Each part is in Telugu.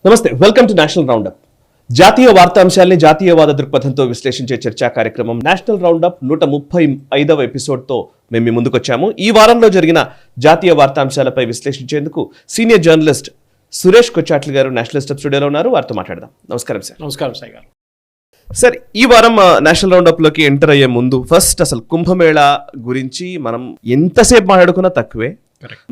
నమస్తే, వెల్కమ్ టు నేషనల్ రౌండప్. జాతీయ వార్తాంశాల్ని జాతీయవాద దృక్పథంతో విశ్లేషించే చర్చా కార్యక్రమం నేషనల్ రౌండప్ 135వ ఎపిసోడ్తో మేము మీ ముందుకొచ్చాము. ఈ వారంలో జరిగిన జాతీయ వార్తాంశాలపై విశ్లేషించేందుకు సీనియర్ జర్నలిస్ట్ సురేష్ కొచ్చాట్ల గారు నేషనల్ స్టెప్ స్టూడియోలో ఉన్నారు. వారితో మాట్లాడదాం. నమస్కారం సార్. నమస్కారం సాయి గారు. సార్, ఈ వారం నేషనల్ రౌండప్ లోకి ఎంటర్ అయ్యే ముందు ఫస్ట్ అసలు కుంభమేళా గురించి మనం ఎంతసేపు మాట్లాడుకున్నా తక్కువే.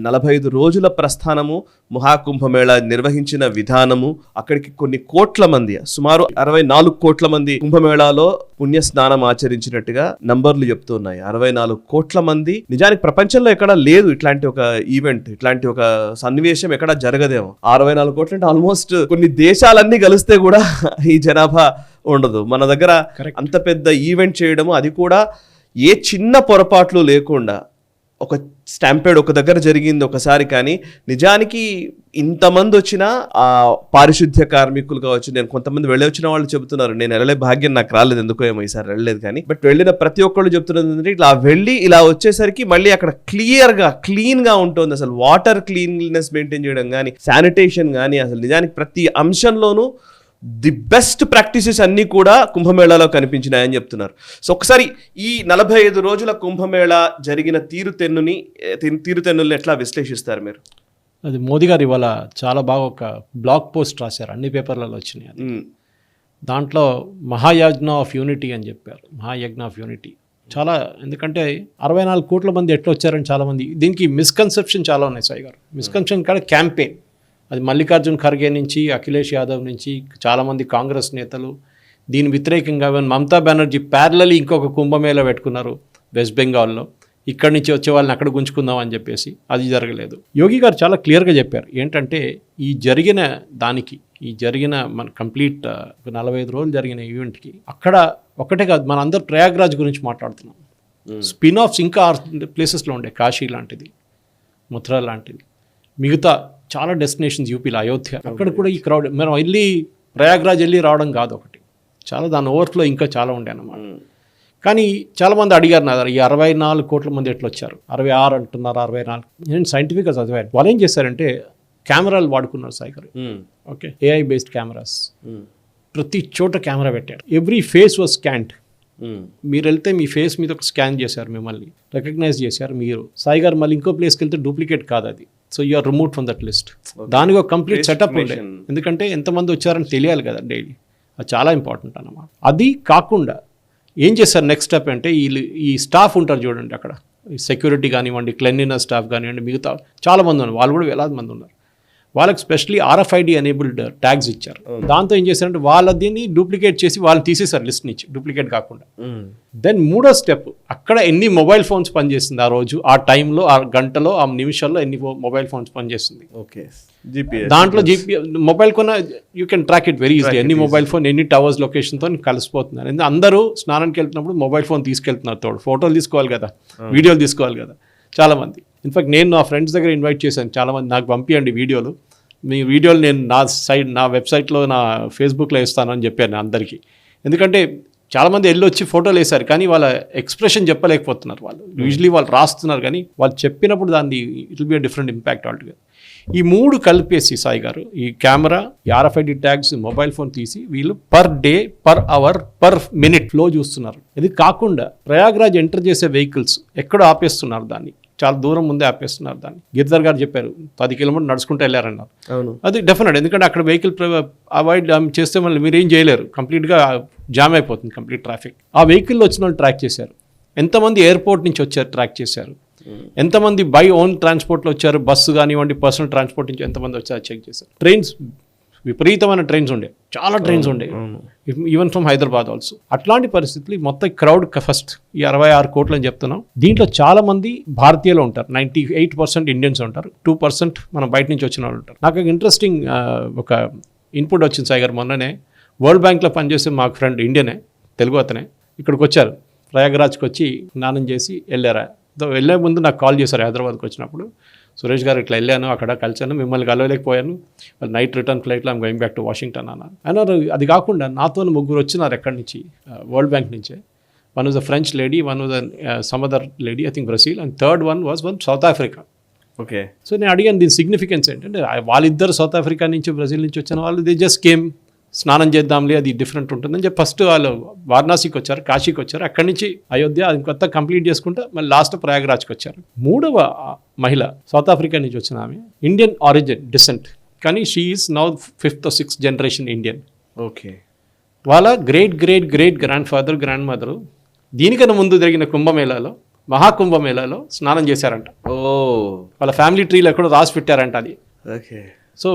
45 రోజుల ప్రస్థానము, మహాకుంభమేళా నిర్వహించిన విధానము, అక్కడికి కొన్ని కోట్ల మంది, సుమారు 64 కోట్ల మంది కుంభమేళాలో పుణ్య స్నానం ఆచరించినట్టుగా నంబర్లు చెప్తున్నాయి. 64 కోట్ల మంది. నిజానికి ప్రపంచంలో ఎక్కడ లేదు ఇట్లాంటి ఒక ఈవెంట్, ఇట్లాంటి ఒక సన్నివేశం ఎక్కడ జరగదేమో. 64 కోట్లు అంటే ఆల్మోస్ట్ కొన్ని దేశాలన్నీ కలిస్తే కూడా ఈ జనాభా ఉండదు. మన దగ్గర అంత పెద్ద ఈవెంట్ చేయడము, అది కూడా ఏ చిన్న పొరపాట్లు లేకుండా, ఒక స్టాంపేడ్ ఒక దగ్గర జరిగింది ఒకసారి, కానీ నిజానికి ఇంతమంది వచ్చినా ఆ పారిశుద్ధ్య కార్మికులు కావచ్చు, నేను కొంతమంది వెళ్ళి వచ్చిన వాళ్ళు చెబుతున్నారు, నేను వెళ్ళలే భాగ్యం నాకు రాలేదు, ఎందుకో ఏమో ఈసారి వెళ్ళలేదు, కానీ బట్ వెళ్ళిన ప్రతి ఒక్కళ్ళు చెప్తున్నది ఏంటంటే ఇట్లా వెళ్ళి ఇలా వచ్చేసరికి మళ్ళీ అక్కడ క్లీన్గా ఉంటుంది. అసలు వాటర్ క్లీన్లీనెస్ మెయింటైన్ చేయడం కానీ, శానిటేషన్ కానీ, అసలు నిజానికి ప్రతి అంశంలోనూ ది బెస్ట్ ప్రాక్టీసెస్ అన్నీ కూడా కుంభమేళాలో కనిపించినాయని చెప్తున్నారు. సో ఒకసారి ఈ 45 రోజుల కుంభమేళా జరిగిన తీరుతెన్నుల్ని ఎట్లా విశ్లేషిస్తారు మీరు? అది మోదీ గారు ఇవాళ చాలా బాగా ఒక బ్లాగ్ పోస్ట్ రాశారు, అన్ని పేపర్లలో వచ్చినాయి. అది దాంట్లో మహాయజ్ఞ ఆఫ్ యూనిటీ అని చెప్పారు. మహాయజ్ఞ ఆఫ్ యూనిటీ చాలా, ఎందుకంటే 64 కోట్ల మంది ఎట్లా వచ్చారని చాలామంది, దీనికి మిస్కన్సెప్షన్ చాలా ఉన్నాయి సాయి గారు. మిస్కన్సెప్షన్ కాదు, క్యాంపెయిన్. అది మల్లికార్జున్ ఖర్గే నుంచి, అఖిలేష్ యాదవ్ నుంచి, చాలామంది కాంగ్రెస్ నేతలు దీని వ్యతిరేకంగా, మమతా బెనర్జీ ప్యారలీ ఇంకొక కుంభమేళా పెట్టుకున్నారు వెస్ట్ బెంగాల్లో, ఇక్కడి నుంచి వచ్చే వాళ్ళని అక్కడ గుంజుకుందాం అని చెప్పేసి. అది జరగలేదు. యోగి గారు చాలా క్లియర్గా చెప్పారు ఏంటంటే, ఈ జరిగిన మన కంప్లీట్ 45 రోజులు జరిగిన ఈవెంట్కి అక్కడ ఒకటే కాదు, మన అందరు ప్రయాగ్రాజ్ గురించి మాట్లాడుతున్నాం. స్పిన్ ఆఫ్స్ ఇంకా ప్లేసెస్లో ఉండే, కాశీ లాంటిది, మథురా లాంటిది, మిగతా చాలా డెస్టినేషన్స్ యూపీలో, అయోధ్య, అక్కడ కూడా ఈ క్రౌడ్, మనం వెళ్ళి ప్రయాగ్రాజ్ వెళ్ళి రావడం కాదు ఒకటి, చాలా దాని ఓవర్ఫ్లో ఇంకా చాలా ఉండే అన్నమాట. కానీ చాలామంది అడిగారు నా దగ్గర, ఈ 64 కోట్ల మంది ఎట్లా వచ్చారు, 66 అంటున్నారు, 64. నేను సైంటిఫిక్గా చదివాను. వాళ్ళు ఏం చేశారంటే కెమెరాలు వాడుకున్నారు సాయి గారు. ఓకే, ఏఐ బేస్డ్ కెమెరాస్, ప్రతి చోట కెమెరా పెట్టారు. Every face was scanned. మీరు వెళ్తే మీ ఫేస్ మీద ఒక స్కాన్ చేశారు, మిమ్మల్ని రికగ్నైజ్ చేశారు. మీరు సాయి గారు మళ్ళీ ఇంకో ప్లేస్కి వెళ్తే డూప్లికేట్ కాదు అది. So you are remove from that list. దానికి ఒక కంప్లీట్ సెటప్ ఉండే, ఎందుకంటే ఎంతమంది వచ్చారని తెలియాలి కదా డైలీ. అది చాలా ఇంపార్టెంట్ అన్నమాట. అది కాకుండా ఏం చేశారు నెక్స్ట్ స్టెప్ అంటే, ఈ స్టాఫ్ ఉంటారు చూడండి అక్కడ, సెక్యూరిటీ కానివ్వండి, క్లెన్లీనెస్ స్టాఫ్ కానివ్వండి, మిగతా చాలామంది ఉన్నారు, వాళ్ళు కూడా వేలాది మంది ఉన్నారు. వాళ్ళకి స్పెషలీ RFID ఎనేబుల్డ్ ట్యాగ్స్ ఇచ్చారు. దాంతో ఏం చేశారంటే వాళ్ళ దీన్ని డూప్లికేట్ చేసి వాళ్ళు తీసేశారు లిస్ట్ నుంచి, డూప్లికేట్ కాకుండా. దెన్ మూడో స్టెప్, అక్కడ ఎన్ని మొబైల్ ఫోన్స్ పనిచేస్తుంది ఆ రోజు, ఆ టైంలో, ఆ గంటలో, ఆ నిమిషాల్లో ఎన్ని మొబైల్ ఫోన్స్ పనిచేస్తుంది. ఓకే, దాంట్లో మొబైల్ కొన్న you can track it very easily. ఎన్ని మొబైల్ ఫోన్, ఎన్ని టవర్స్ లొకేషన్తో కలిసిపోతున్నారు. అందరూ స్నానానికి వెళ్తున్నప్పుడు మొబైల్ ఫోన్ తీసుకెళ్తున్నారు తోడు, ఫోటోలు తీసుకోవాలి కదా, వీడియోలు తీసుకోవాలి కదా చాలామంది. ఇన్ఫాక్ట్ నేను నా ఫ్రెండ్స్ దగ్గర ఇన్వైట్ చేశాను, చాలామంది నాకు పంపించండి వీడియోలు, మీ వీడియోలు నేను నా వెబ్సైట్లో, నా ఫేస్బుక్లో ఇస్తానని చెప్పాను అందరికీ. ఎందుకంటే చాలామంది వెళ్ళి వచ్చి ఫోటోలు వేశారు, కానీ వాళ్ళ ఎక్స్ప్రెషన్ చెప్పలేకపోతున్నారు. వాళ్ళు యూజువలీ వాళ్ళు రాస్తున్నారు, కానీ వాళ్ళు చెప్పినప్పుడు దాన్ని it will be a different impact altogether. ఈ మూడు కలిపేసి సాయి గారు, ఈ కెమెరా, ఈ RFID ట్యాగ్స్, మొబైల్ ఫోన్ తీసి వీళ్ళు per day, per hour, per minute flow చూస్తున్నారు. ఇది కాకుండా ప్రయాగ్రాజ్ ఎంటర్ చేసే వెహికల్స్ ఎక్కడో ఆపేస్తున్నారు, దాన్ని చాలా దూరం ముందే ఆపేస్తున్నారు. దాన్ని గిరిధర్ గారు చెప్పారు 10 కిలోమీటర్లు నడుచుకుంటూ వెళ్ళారన్నారు. అది డెఫినెట్, ఎందుకంటే అక్కడ వెహికల్ అవాయిడ్ చేస్తే మళ్ళీ మీరు ఏం చేయలేరు, కంప్లీట్గా జామ్ అయిపోతుంది కంప్లీట్ ట్రాఫిక్. ఆ వెహికల్లో వచ్చిన వాళ్ళు ట్రాక్ చేశారు, ఎంతమంది ఎయిర్పోర్ట్ నుంచి వచ్చారు ట్రాక్ చేశారు, ఎంతమంది బై ఓన్ ట్రాన్స్పోర్ట్లో వచ్చారు, బస్సు కానివ్వండి, పర్సనల్ ట్రాన్స్పోర్ట్ నుంచి ఎంతమంది వచ్చారు చెక్ చేశారు. ట్రైన్స్, విపరీతమైన ట్రైన్స్ ఉండే, చాలా ట్రైన్స్ ఉండే, ఈవెన్ ఫ్రమ్ హైదరాబాద్ ఆల్సో. అట్లాంటి పరిస్థితులు మొత్తం క్రౌడ్ ఫస్ట్ ఈ 66 కోట్లు అని చెప్తున్నాం. దీంట్లో చాలా మంది భారతీయులు ఉంటారు, 98% ఇండియన్స్ ఉంటారు, 2% మనం బయట నుంచి వచ్చిన వాళ్ళు ఉంటారు. నాకు ఇంట్రెస్టింగ్ ఒక ఇన్పుట్ వచ్చింది సాయి గారు. మొన్ననే వరల్డ్ బ్యాంక్లో పనిచేసే మా ఫ్రెండ్, ఇండియనే, తెలుగు అతనే, ఇక్కడికి వచ్చారు, ప్రయాగరాజ్కి వచ్చి స్నానం చేసి వెళ్ళారా. వెళ్ళే ముందు నాకు కాల్ చేశారు హైదరాబాద్కి వచ్చినప్పుడు, సురేష్ గారు ఇట్లా వెళ్ళాను, అక్కడ కలిసాను, మిమ్మల్ని కలవలేకపోయాను, నైట్ రిటర్న్ ఫ్లైట్లో I'm going back to Washington అన్నారు. అది కాకుండా నాతో 3 వచ్చినారు ఎక్కడి నుంచి, వరల్డ్ బ్యాంక్ నుంచే. One was a French lady, one was some other lady, I think Brazil, and third one was South Africa. Okay. So నేను అడిగాను దీని సిగ్నిఫికెన్స్ ఏంటంటే వాళ్ళిద్దరు సౌత్ ఆఫ్రికా నుంచి బ్రెజిల్ నుంచి వచ్చిన వాళ్ళు దే జస్ట్ కేమ్ స్నానం చేద్దాంలే అది డిఫరెంట్ ఉంటుందని చెప్పి ఫస్ట్ వాళ్ళు వారణాసికి వచ్చారు, కాశీకి వచ్చారు, అక్కడి నుంచి అయోధ్య అది కొత్త కంప్లీట్ చేసుకుంటే మళ్ళీ లాస్ట్ ప్రయాగరాజ్కి వచ్చారు. మూడవ మహిళ సౌత్ ఆఫ్రికా నుంచి వచ్చిన ఆమె ఇండియన్ ఆరిజిన్ డిసెంట్, కానీ she is now 5th or 6th generation Indian. Okay. వాళ్ళ great great great grandfather grandmother దీనికన్నా ముందు జరిగిన కుంభమేళాలో మహాకుంభమేళాలో స్నానం చేశారంట. ఓ. వాళ్ళ ఫ్యామిలీ ట్రీలో ఎక్కడో రాసి పెట్టారంట అది. ఓకే. సో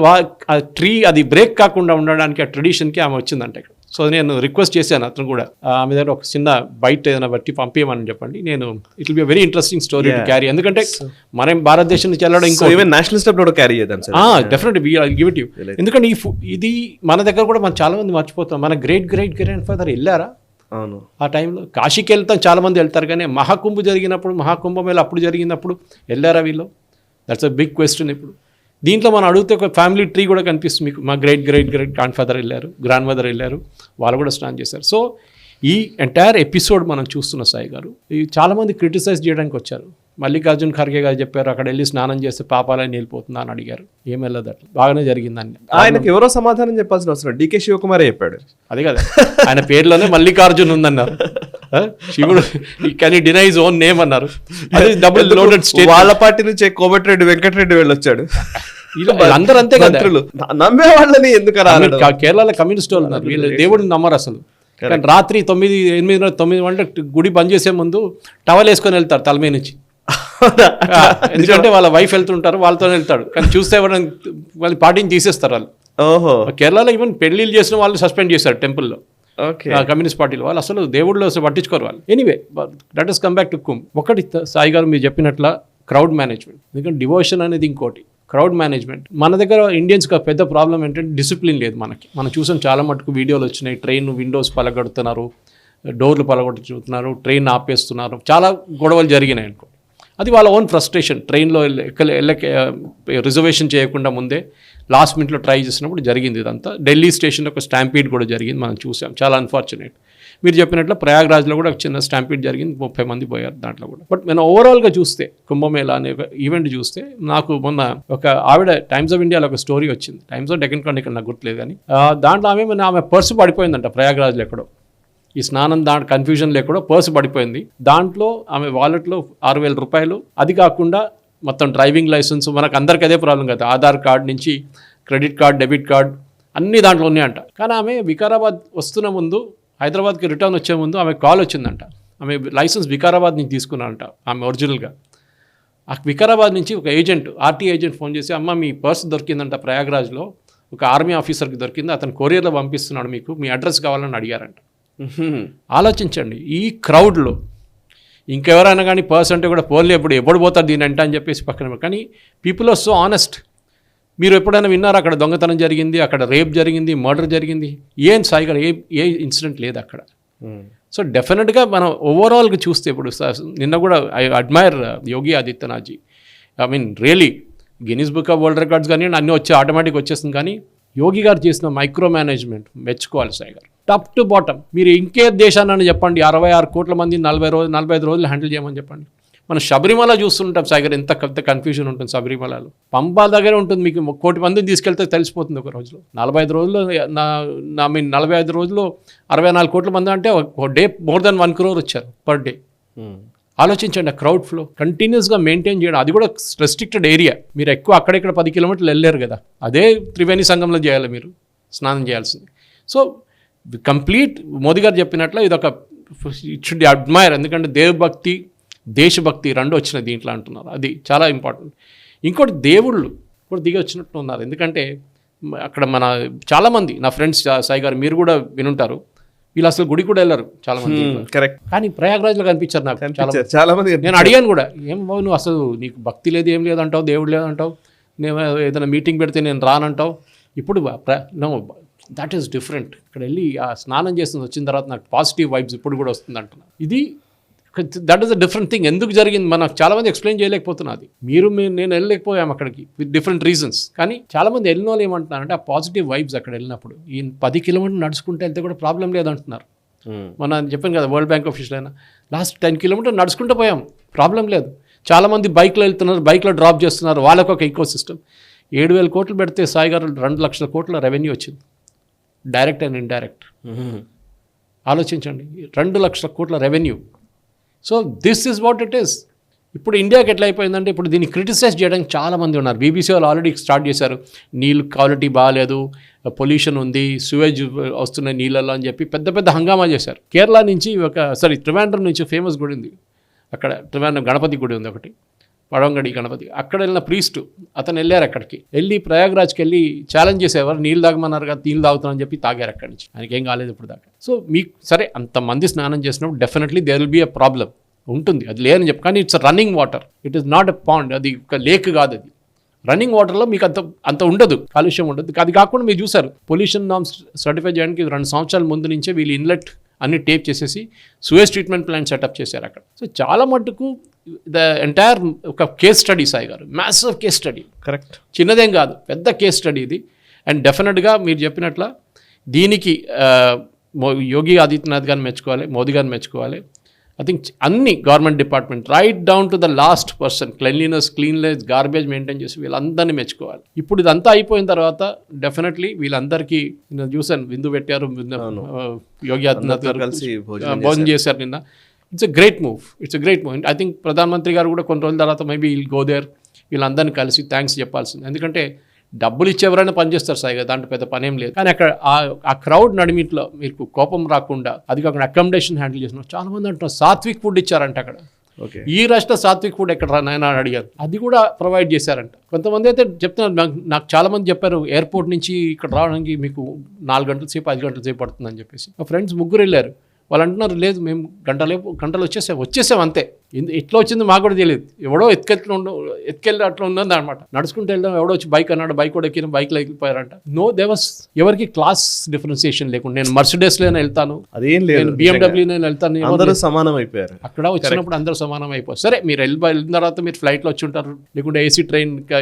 ఆ ట్రీ అది బ్రేక్ కాకుండా ఉండడానికి ఆ ట్రెడిషన్కి ఆమె వచ్చిందంట ఇక్కడ. సో నేను రిక్వెస్ట్ చేశాను అతను కూడా ఆమె దగ్గర ఒక చిన్న బయట ఏదైనా బట్టి పంపించమని చెప్పండి. నేను it will be very interesting story to carry, ఎందుకంటే మనం భారతదేశం నుంచి వెళ్ళడం ఇంకో నేషనల్ స్టెప్ కూడా క్యారీ చేద్దాం sir. Definitely give it you. ఎందుకంటే ఇది మన దగ్గర కూడా మనం చాలా మంది మర్చిపోతాం. మన గ్రేట్ గ్రేట్ గ్రాండ్ ఫాదర్ వెళ్ళారా అవును ఆ టైంలో? కాశీకి వెళ్తాం చాలా మంది వెళ్తారు, కానీ మహాకుంభ జరిగినప్పుడు మహాకుంభమేళ అప్పుడు జరిగినప్పుడు వెళ్ళారా వీళ్ళు? That's a big question. ఇప్పుడు దీంట్లో మనం అడిగితే ఒక ఫ్యామిలీ ట్రీ కూడా కనిపిస్తుంది మీకు. మా great great great grand father వెళ్ళారు, గ్రాండ్ మదర్ వెళ్ళారు, వాళ్ళు కూడా స్నానం చేశారు. సో ఈ ఎంటైర్ ఎపిసోడ్ మనం చూస్తున్న సాయి గారు ఈ చాలామంది క్రిటిసైజ్ చేయడానికి వచ్చారు. మల్లికార్జున్ ఖర్గే గారు చెప్పారు అక్కడ వెళ్ళి స్నానం చేస్తే పాపాలని వెళ్ళిపోతుందా అని అడిగారు. ఏం వెళ్ళదు, అట్లా బాగానే జరిగిందని. ఆయనకు ఎవరో సమాధానం చెప్పాల్సిన అవసరం, డికే శివకుమారే చెప్పాడు. అదే కదా ఆయన పేర్లోనే మల్లికార్జున్ ఉందన్నారు. శివుడు can he deny his own name అన్నారు. అది డబుల్ లోడెడ్ స్టేట్. వాళ్ళ పార్టీ నుంచి కోమటిరెడ్డి వెంకటరెడ్డి వెళ్ళొచ్చాడు. అందరూ అంతే కదా, నమ్మే వాళ్ళని ఎందుకు కేరళలో కమ్యూనిస్ట్ వాళ్ళు ఉన్నారు, వీళ్ళు దేవుడిని నమ్మరు అసలు. కానీ రాత్రి 9 గంటలకు గుడి బంద్ చేసే ముందు టవల్ వేసుకొని వెళ్తారు తలమే నుంచి. ఎందుకంటే వాళ్ళ వైఫ్ వెళ్తుంటారు, వాళ్ళతో వెళ్తాడు, కానీ చూస్తే వాళ్ళ పార్టీని తీసేస్తారు వాళ్ళు. ఓహో. కేరళలో ఈవెన్ పెళ్లిళ్ళు చేసిన వాళ్ళు సస్పెండ్ చేశారు టెంపుల్లో, కమ్యూనిస్ట్ పార్టీలో. వాళ్ళు అసలు దేవుళ్ళు అసలు పట్టించుకోరు వాళ్ళు. Anyway let us come back to Kumbh. ఒకటి సాయి గారు మీరు చెప్పినట్ల క్రౌడ్ మేనేజ్మెంట్, ఎందుకంటే డివోషన్ అనేది ఇంకోటి, క్రౌడ్ మేనేజ్మెంట్. మన దగ్గర ఇండియన్స్కి పెద్ద ప్రాబ్లం ఏంటంటే డిసిప్లిన్ లేదు మనకి. మనం చూసాం చాలా మటుకు వీడియోలు వచ్చినాయి, ట్రైన్ విండోస్ పలగొడుతున్నారు, డోర్లు పలగొట్టుతున్నారు, ట్రైన్ ఆపేస్తున్నారు, చాలా గొడవలు జరిగినాయి అనుకో. అది వాళ్ళ ఓన్ ఫ్రస్ట్రేషన్. ట్రైన్లో రిజర్వేషన్ చేయకుండా ముందే లాస్ట్ మినిట్లో ట్రై చేసినప్పుడు జరిగింది ఇదంతా. ఢిల్లీ స్టేషన్లో ఒక స్టాంపీడ్ కూడా జరిగింది, మనం చూసాం, చాలా అన్ఫార్చునేట్. మీరు చెప్పినట్లు ప్రయాగ్రాజ్లో కూడా ఒక చిన్న స్టాంపీడ్ జరిగింది, 30 మంది పోయారు దాంట్లో కూడా. బట్ నేను ఓవరాల్గా చూస్తే కుంభమేళా అనే ఒక ఈవెంట్ చూస్తే నాకు మొన్న ఒక ఆవిడ టైమ్స్ ఆఫ్ ఇండియాలో ఒక స్టోరీ వచ్చింది, టైమ్స్ ఆఫ్ డెక్కన్ క్రానికల్ నాకు గుర్తులేదు, కానీ దాంట్లో ఆమె పర్సు పడిపోయిందంట ప్రయాగ్రాజ్లో ఎక్కడో. ఈ స్నానం కన్ఫ్యూజన్ లేకుండా పర్సు పడిపోయింది. దాంట్లో ఆమె వాలెట్లో 6,000 రూపాయలు, అది కాకుండా మొత్తం డ్రైవింగ్ లైసెన్స్, మనకు అందరికి అదే ప్రాబ్లం కదా, ఆధార్ కార్డ్ నుంచి క్రెడిట్ కార్డ్, డెబిట్ కార్డ్ అన్నీ దాంట్లో ఉన్నాయంట. కానీ ఆమె వికారాబాద్ వస్తున్న ముందు, హైదరాబాద్కి రిటర్న్ వచ్చే ముందు ఆమె కాల్ వచ్చిందంట. ఆమె లైసెన్స్ వికారాబాద్ నుంచి తీసుకున్నారంట ఆమె ఒరిజినల్గా. ఆ వికారాబాద్ నుంచి ఒక ఏజెంట్, ఆర్టీ ఏజెంట్ ఫోన్ చేసి, అమ్మ మీ పర్స్ దొరికిందంట ప్రయాగ్రాజ్లో, ఒక ఆర్మీ ఆఫీసర్కి దొరికింది, అతను కొరియర్లో పంపిస్తున్నాడు, మీకు మీ అడ్రస్ కావాలని అడిగారంట. ఆలోచించండి, ఈ క్రౌడ్లో ఇంకెవరైనా కానీ పర్స్ అంటే కూడా పోలే, ఎప్పుడు పోతారు దీని అంటే అని చెప్పేసి పక్కన. కానీ పీపుల్ ఆర్ సో ఆనెస్ట్. మీరు ఎప్పుడైనా విన్నారా అక్కడ దొంగతనం జరిగింది, అక్కడ రేప్ జరిగింది, మర్డర్ జరిగింది? ఏం సాయి గారు ఏ ఇన్సిడెంట్ లేదు అక్కడ. సో డెఫినెట్గా మనం ఓవరాల్గా చూస్తే ఇప్పుడు నిన్న కూడా I admire Yogi Adityanath ji. I mean really Guinness book of world records కానీ అన్నీ ఆటోమేటిక్ వచ్చేస్తుంది. కానీ యోగి గారు చేసిన మైక్రో మేనేజ్మెంట్ మెచ్చుకోవాలి సాయి గారు, టాప్ టు బాటమ్. మీరు ఇంకే దేశాన్ని చెప్పండి, 66 కోట్ల మంది 45 రోజులు హ్యాండిల్ చేయమని చెప్పండి. మనం శబరిమల చూస్తుంటాం సాయి గారు, ఎంత కన్ఫ్యూజన్ ఉంటుంది శబరిమలలో. పంపా దగ్గర ఉంటుంది, మీకు 1 కోటి మందిని తీసుకెళ్తే తెలిసిపోతుంది ఒక రోజులో. 45 రోజుల్లో 45 రోజుల్లో 64 కోట్ల మంది అంటే ఒక డే మోర్ దెన్ 1 crore వచ్చారు పర్ డే. ఆలోచించండి, ఆ క్రౌడ్ ఫ్లో కంటిన్యూస్గా మెయింటైన్ చేయడం, అది కూడా రెస్ట్రిక్టెడ్ ఏరియా. మీరు ఎక్కువ అక్కడెక్కడ 10 కిలోమీటర్లు వెళ్ళారు కదా, అదే త్రివేణి సంఘంలో చేయాలి మీరు స్నానం చేయాల్సింది. సో కంప్లీట్ మోదీ గారు చెప్పినట్లు ఇది ఒక ఇట్ షుడ్ అడ్మైర్, ఎందుకంటే దేవభక్తి దేశభక్తి రెండు వచ్చినాయి దీంట్లో అంటున్నారు, అది చాలా ఇంపార్టెంట్. ఇంకోటి దేవుళ్ళు కూడా దిగి వచ్చినట్టు ఉన్నారు, ఎందుకంటే అక్కడ మన చాలామంది నా ఫ్రెండ్స్ సాయి గారు మీరు కూడా వినుంటారు, వీళ్ళు అసలు గుడి కూడా వెళ్ళారు చాలామంది. కరెక్ట్. కానీ ప్రయాగ్రాజ్లో కనిపించారు నాకు చాలా మంది. నేను అడిగాను కూడా, ఏం బాబు నువ్వు అసలు నీకు భక్తి లేదు, ఏం లేదంటావు, దేవుడు లేదంటావు, నేను ఏదైనా మీటింగ్ పెడితే నేను రానంటావు. ఇప్పుడు నో, దట్ ఈస్ డిఫరెంట్. ఇక్కడ వెళ్ళి ఆ స్నానం చేస్తుంది వచ్చిన తర్వాత నాకు పాజిటివ్ వైబ్స్ ఇప్పుడు కూడా వస్తుంది అంటున్నాను. ఇది that is a different thing. ఎందుకు జరిగింది మనకు చాలామంది ఎక్స్ప్లెయిన్ చేయలేకపోతున్నది. నేను వెళ్ళలేకపోయాము అక్కడికి విత్ డిఫరెంట్ రీజన్స్. కానీ చాలామంది వెళ్ళిన వాళ్ళు ఏమంటున్నారంటే ఆ పాజిటివ్ వైబ్స్ అక్కడ వెళ్ళినప్పుడు ఈ 10 కిలోమీటర్లు నడుచుకుంటే వెళ్తే కూడా ప్రాబ్లం లేదంటున్నారు. మనం చెప్పాను కదా వరల్డ్ బ్యాంక్ ఆఫీస్లో అయినా లాస్ట్ 10 కిలోమీటర్లు నడుచుకుంటూ పోయాం, ప్రాబ్లం లేదు. చాలామంది బైక్లో వెళ్తున్నారు, బైక్లో డ్రాప్ చేస్తున్నారు, వాళ్ళకు ఒక ఈకో సిస్టమ్. 7,000 కోట్లు పెడితే సాయి గారు 2 లక్షల కోట్ల రెవెన్యూ వచ్చింది, డైరెక్ట్ అండ్ ఇండైరెక్ట్. ఆలోచించండి, 2 లక్షల కోట్ల revenue. So this is what it is. ఇప్పుడు ఇండియాకి ఎట్లా అయిపోయిందంటే, ఇప్పుడు దీన్ని క్రిటిసైజ్ చేయడానికి చాలామంది ఉన్నారు. బీబీసీ వాళ్ళు ఆల్రెడీ స్టార్ట్ చేశారు, నీళ్ళు క్వాలిటీ బాగాలేదు, పొల్యూషన్ ఉంది, సువేజ్ వస్తున్నాయి నీళ్ళల్లో అని చెప్పి పెద్ద పెద్ద హంగామా చేశారు. కేరళ నుంచి త్రివేంద్రం నుంచి ఫేమస్ గుడి ఉంది అక్కడ, త్రివేంద్రం గణపతి గుడి ఉంది ఒకటి, పడవంగడి గణపతి. అక్కడ వెళ్ళిన ప్రీస్టు అతను వెళ్ళారు, అక్కడికి వెళ్ళి ప్రయాగ్రాజ్కి వెళ్ళి ఛాలెంజ్ చేసేవారు, నీళ్ళు తాగమన్నారు కదా, నీళ్ళు తాగుతామని చెప్పి తాగారు అక్కడి నుంచి. ఆయనకి ఏం కాలేదు ఇప్పుడు దాకా. సో మీకు సరే అంతమంది స్నానం చేసినప్పుడు definitely there will be a problem ఉంటుంది, అది లేదని చెప్పి. కానీ it's running water, it is not a pond, అది ఒక లేక్ కాదు, అది రన్నింగ్ వాటర్లో మీకు అంత ఉండదు, కాలుష్యం ఉండదు. అది కాకుండా మీరు చూసారు, పొల్యూషన్ నామ్స్ సర్టిఫై చేయడానికి 2 సంవత్సరాల ముందు నుంచే వీళ్ళు ఇన్లెట్ అన్ని టేప్ చేసేసి సువేజ్ ట్రీట్మెంట్ ప్లాంట్ సెటప్ చేశారు అక్కడ. సో చాలా మట్టుకు ద ఎంటైర్ ఒక కేస్ స్టడీ సాయి గారు, మ్యాసివ్ కేస్ స్టడీ, కరెక్ట్, చిన్నదేం చిన్నదేం కాదు, పెద్ద కేస్ స్టడీ ఇది. అండ్ డెఫినెట్గా మీరు చెప్పినట్ల దీనికి యోగి ఆదిత్యనాథ్ గారిని మెచ్చుకోవాలి, మోదీ గారిని మెచ్చుకోవాలి. ఐ థింక్ అన్ని government department right down to the last person, cleanliness, garbage maintain చేసి వీళ్ళందరినీ మెచ్చుకోవాలి. ఇప్పుడు ఇదంతా అయిపోయిన తర్వాత డెఫినెట్లీ వీళ్ళందరికీ, నేను చూశాను విందు పెట్టారు, యోగి ఆదిత్యనాథ్ గారు కలిసి భోజనం చేశారు నిన్న. It's a great move. I think ప్రధానమంత్రి గారు కూడా కొన్ని రోజుల తర్వాత మేబీ విల్ గో దేర్, వీళ్ళందరినీ కలిసి థ్యాంక్స్ చెప్పాల్సింది. ఎందుకంటే డబ్బులు ఇచ్చేవరైనా పనిచేస్తారు సాయిగా, దాంట్లో పెద్ద పనేం లేదు. కానీ అక్కడ ఆ క్రౌడ్ నడిమిట్లో మీకు కోపం రాకుండా, అది కాకుండా అకామిడేషన్ హ్యాండిల్ చేసిన చాలా మంది అంటున్నారు సాత్విక్ ఫుడ్ ఇచ్చారంట అక్కడ. ఈ రాష్ట్ర సాత్విక్ ఫుడ్ ఎక్కడ నాయన అని అడిగారు, అది కూడా ప్రొవైడ్ చేశారంట. కొంతమంది అయితే చెప్తున్నారు, నాకు చాలా మంది చెప్పారు ఎయిర్పోర్ట్ నుంచి ఇక్కడ రావడానికి మీకు 4 గంటల సేపు 5 గంటల సేపు పడుతుందని చెప్పేసి. మా ఫ్రెండ్స్ 3 వెళ్ళారు, వాళ్ళు అంటున్నారు లేదు మేము గంటలు వచ్చేసాం అంతే. ఎట్లా వచ్చింది మాకు కూడా తెలియదు, ఎవడో ఎత్తుకెళ్ళి అట్లా ఉన్నది అనమాట. నడుచుకుంటూ వెళ్ళడం, ఎవడో వచ్చి బైక్ అన్నాడు, బైక్ కూడా ఎక్కిన, బైక్లో ఎక్కిపోయారంట. నో దేవస్, ఎవరికి క్లాస్ డిఫరెన్సియేషన్ లేకుండా నేను మర్సిడెస్లో వెళ్తాను, అదేం లేదు, BMW నేను వెళ్తాను, అందరూ సమానం అయిపోయారు. అక్కడ వచ్చినప్పుడు అందరూ సమానం అయిపోయారు. సరే మీరు వెళ్ళిన తర్వాత మీరు ఫ్లైట్లో వచ్చి ఉంటారు, లేకుంటే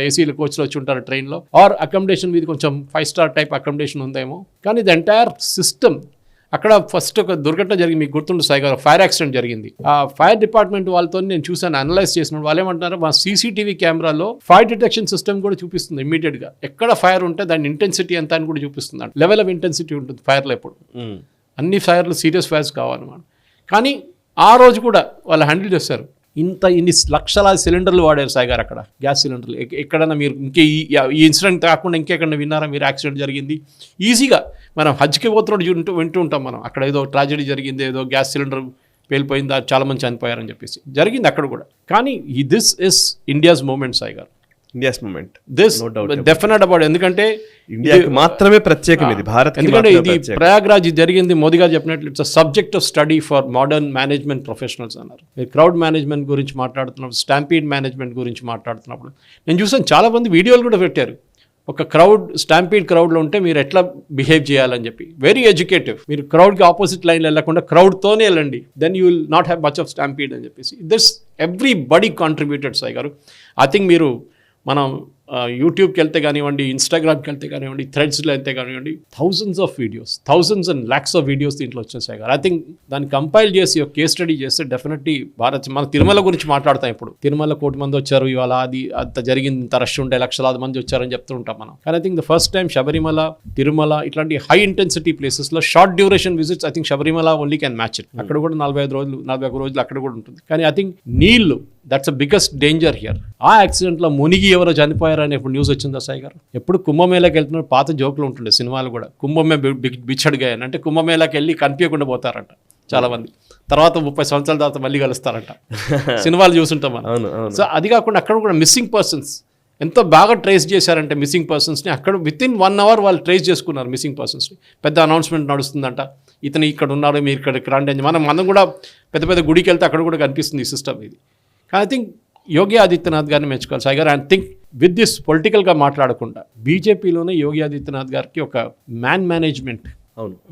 ఏసీ కోచ్లో వచ్చి ఉంటారు ట్రైన్లో, ఆర్ అకామిడేషన్ మీద కొంచెం 5 స్టార్ టైప్ అకామిడేషన్ ఉందేమో. కానీ ఇది ఎంటైర్ సిస్టమ్. అక్కడ ఫస్ట్ ఒక దుర్ఘటన జరిగింది, మీకు గుర్తుండు సాయి గారు, ఫైర్ యాక్సిడెంట్ జరిగింది. ఆ ఫైర్ డిపార్ట్మెంట్ వాళ్ళతో నేను చూసాను, అనలైజ్ చేసినప్పుడు వాళ్ళు ఏమంటున్నారు, మా CCTV కెమెరాలో ఫైర్ డిటెక్షన్ సిస్టమ్ కూడా చూపిస్తుంది ఇమీడియట్గా, ఎక్కడ ఫైర్ ఉంటే దాని ఇంటెన్సిటీ ఎంత అని కూడా చూపిస్తుంది. లెవెల్ ఆఫ్ ఇంటెన్సిటీ ఉంటుంది ఫైర్లో ఎప్పుడు. అన్ని ఫైర్లు సీరియస్ ఫైర్స్ కావాలన్నమాట. కానీ ఆ రోజు కూడా వాళ్ళు హ్యాండిల్ చేస్తారు. ఇన్ని లక్షలాది సిలిండర్లు వాడారు సాయి గారు అక్కడ, గ్యాస్ సిలిండర్లు. ఎక్కడన్నా మీరు ఈ ఇన్సిడెంట్ కాకుండా ఇంకెక్కడన్నా విన్నారా మీరు, యాక్సిడెంట్ జరిగింది ఈజీగా? మనం హజ్కి పోతున్నట్టు వింటూ ఉంటాం మనం, అక్కడ ఏదో ట్రాజెడీ జరిగింది, ఏదో గ్యాస్ సిలిండర్ పేలిపోయింది, చాలా మంది చనిపోయారని చెప్పేసి జరిగింది అక్కడ కూడా. కానీ this is India's moment Sai గారు, India's moment, this definite about. ఎందుకంటే ఇండియాకి మాత్రమే ప్రత్యేకం ఇది, భారత్. ఎందుకంటే ఇది ప్రయాగ్రాజ్ జరిగింది, మోదీ గారు చెప్పినట్లు it's a subject of study for modern management professionals అన్నారు. మీరు క్రౌడ్ మేనేజ్మెంట్ గురించి మాట్లాడుతున్నప్పుడు, స్టాంపీడ్ మేనేజ్మెంట్ గురించి మాట్లాడుతున్నప్పుడు నేను చూసాను చాలా మంది వీడియోలు కూడా పెట్టారు. ఒక స్టాంపీడ్ క్రౌడ్లో ఉంటే మీరు ఎట్లా బిహేవ్ చేయాలని చెప్పి, వెరీ ఎడ్యుకేటివ్. మీరు క్రౌడ్కి ఆపోజిట్ లైన్లో వెళ్ళకుండా క్రౌడ్తోనే వెళ్ళండి, then you will not have much of stampede అని చెప్పేసి. దిస్ ఎవ్రీబడీ కాంట్రిబ్యూటెడ్ సాయి గారు. ఐ థింక్ మీరు మనం యూట్యూబ్కి వెళ్తే కానివ్వండి, ఇన్స్టాగ్రామ్కి వెళ్తే కానివ్వండి, థ్రెడ్స్లో వెళ్తే కానివ్వండి, thousands and lakhs of videos దీంట్లో వచ్చేసాయి గారు. ఐ థింక్ దాన్ని కంపైల్ చేసి ఒక కేస్ స్టడీ చేస్తే డెఫినెట్లీ మన తిరుమల గురించి మాట్లాడతాం. ఇప్పుడు తిరుమల 1 కోటి మంది వచ్చారు ఇవాళ, అది అంత జరిగింది, ఇంత రష్ ఉండే, లక్షలాది మంది వచ్చారని చెప్తూ ఉంటాం మనం. కానీ I think the first time Sabarimala, Tirumala ఇట్లాంటి హై ఇంటెన్సిటీ ప్లేసెస్లో short duration visits, I think Sabarimala only can match it. అక్కడ కూడా 41 రోజులు అక్కడ కూడా ఉంటుంది. కానీ ఐ థింక్ నీళ్లు, that's a biggest danger here. ఆ యాక్సిడెంట్లో మునిగి ఎవరో చనిపోయారని ఇప్పుడు న్యూస్ వచ్చిందా సాయి గారు? ఎప్పుడు కుంభమేళకి వెళ్తున్నారు, పాత జోకులు ఉంటుండే సినిమాలు కూడా, కుంభమే బిచ్చడిగాయని, అంటే కుంభమేళకి వెళ్ళి కనిపించకుండా పోతారంట చాలా మంది, తర్వాత 30 సంవత్సరాల తర్వాత మళ్ళీ కలుస్తారంట, సినిమాలు చూస్తుంటాం మనం. సో అది కాకుండా అక్కడ కూడా మిస్సింగ్ పర్సన్స్ ఎంతో బాగా ట్రేస్ చేశారంటే మిస్సింగ్ పర్సన్స్ని అక్కడ వితిన్ 1 అవర్ వాళ్ళు ట్రేస్ చేసుకున్నారు మిస్సింగ్ పర్సన్స్ని. పెద్ద అనౌన్స్మెంట్ నడుస్తుందంట, ఇతను ఇక్కడ ఉన్నారు, మీరు ఇక్కడికి రండి అని. మనం కూడా పెద్ద గుడికి వెళ్తే అక్కడ కూడా కనిపిస్తుంది ఈ సిస్టమ్ ఇది. కానీ ఐ థింక్ యోగి ఆదిత్యనాథ్ గారిని మెచ్చుకోవాలి సాయి గారు. ఐ థింక్ విత్ దిస్ పొలిటికల్గా మాట్లాడకుండా బీజేపీలోనే యోగి ఆదిత్యనాథ్ గారికి ఒక మేనేజ్మెంట్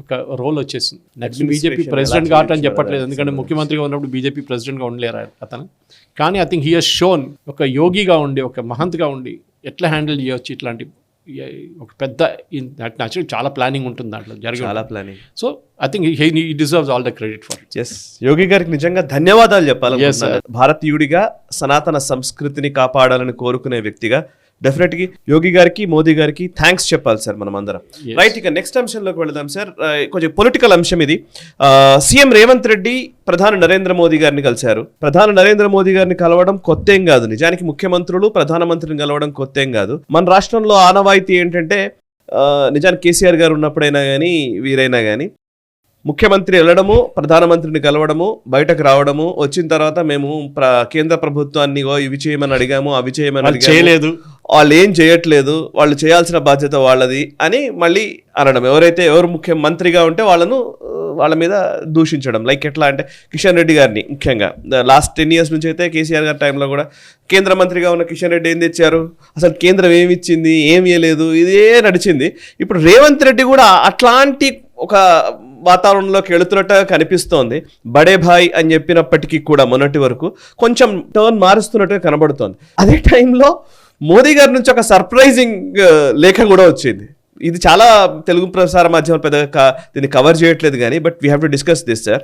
ఒక రోల్ వచ్చేసింది. నెక్స్ట్ బీజేపీ ప్రెసిడెంట్ కావటని చెప్పట్లేదు, ఎందుకంటే ముఖ్యమంత్రిగా ఉన్నప్పుడు బీజేపీ ప్రెసిడెంట్గా ఉండలేరు అతను. కానీ I think he has shown ఒక యోగిగా ఉండి, ఒక మహంత్గా ఉండి ఎట్లా హ్యాండిల్ చేయవచ్చు ఇట్లాంటి ఒక పెద్ద యాక్చువల్లీ చాలా ప్లానింగ్ ఉంటుంది దాంట్లో చాలా planning. So I think he deserves all the credit for it. Yes, Yogi గారికి నిజంగా ధన్యవాదాలు చెప్పాలి. భారతీయుడిగా సనాతన సంస్కృతిని కాపాడాలని కోరుకునే వ్యక్తిగా డెఫినెట్గా యోగి గారికి, మోదీ గారికి థ్యాంక్స్ చెప్పాలి సార్ మనం అందరం. రైట్, ఇక నెక్స్ట్ అంశంలోకి వెళదాం సార్. కొంచెం పొలిటికల్ అంశం ఇది. సీఎం రేవంత్ రెడ్డి ప్రధాని నరేంద్ర మోదీ గారిని కలిశారు. ప్రధాని నరేంద్ర మోదీ గారిని కలవడం కొత్తేం కాదు. నిజానికి ముఖ్యమంత్రులు ప్రధానమంత్రిని కలవడం కొత్తేం కాదు. మన రాష్ట్రంలో ఆనవాయితీ ఏంటంటే నిజానికి కేసీఆర్ గారు ఉన్నప్పుడైనా కానీ వీరైనా కానీ ముఖ్యమంత్రి వెళ్ళడము, ప్రధానమంత్రిని కలవడము, బయటకు రావడము, వచ్చిన తర్వాత మేము కేంద్ర ప్రభుత్వాన్ని ఇవి చేయమని అడిగాము, అవి చేయమని చేయలేదు, వాళ్ళు ఏం చేయట్లేదు, వాళ్ళు చేయాల్సిన బాధ్యత వాళ్ళది అని మళ్ళీ అనడం. ఎవరు ముఖ్యమంత్రిగా ఉంటే వాళ్ళ మీద దూషించడం. లైక్ ఎట్లా అంటే కిషన్ రెడ్డి గారిని ముఖ్యంగా లాస్ట్ 10 years నుంచి అయితే కేసీఆర్ గారి టైంలో కూడా కేంద్ర మంత్రిగా ఉన్న కిషన్ రెడ్డి ఏం తెచ్చారు, అసలు కేంద్రం ఏమి ఇచ్చింది, ఏమి ఇవ్వలేదు, ఇదే నడిచింది. ఇప్పుడు రేవంత్ రెడ్డి కూడా అట్లాంటి ఒక వాతావరణంలోకి వెళుతున్నట్టుగా కనిపిస్తోంది. బడే భాయ్ అని చెప్పినప్పటికీ కూడా మొన్నటి వరకు కొంచెం టర్న్ మారుస్తున్నట్టుగా కనబడుతోంది. అదే టైంలో మోదీ గారి నుంచి ఒక సర్ప్రైజింగ్ లేఖ కూడా వచ్చింది. ఇది చాలా తెలుగు ప్రసార మాధ్యమాలు పెద్దగా దీన్ని కవర్ చేయట్లేదు కానీ but we have to discuss this sir.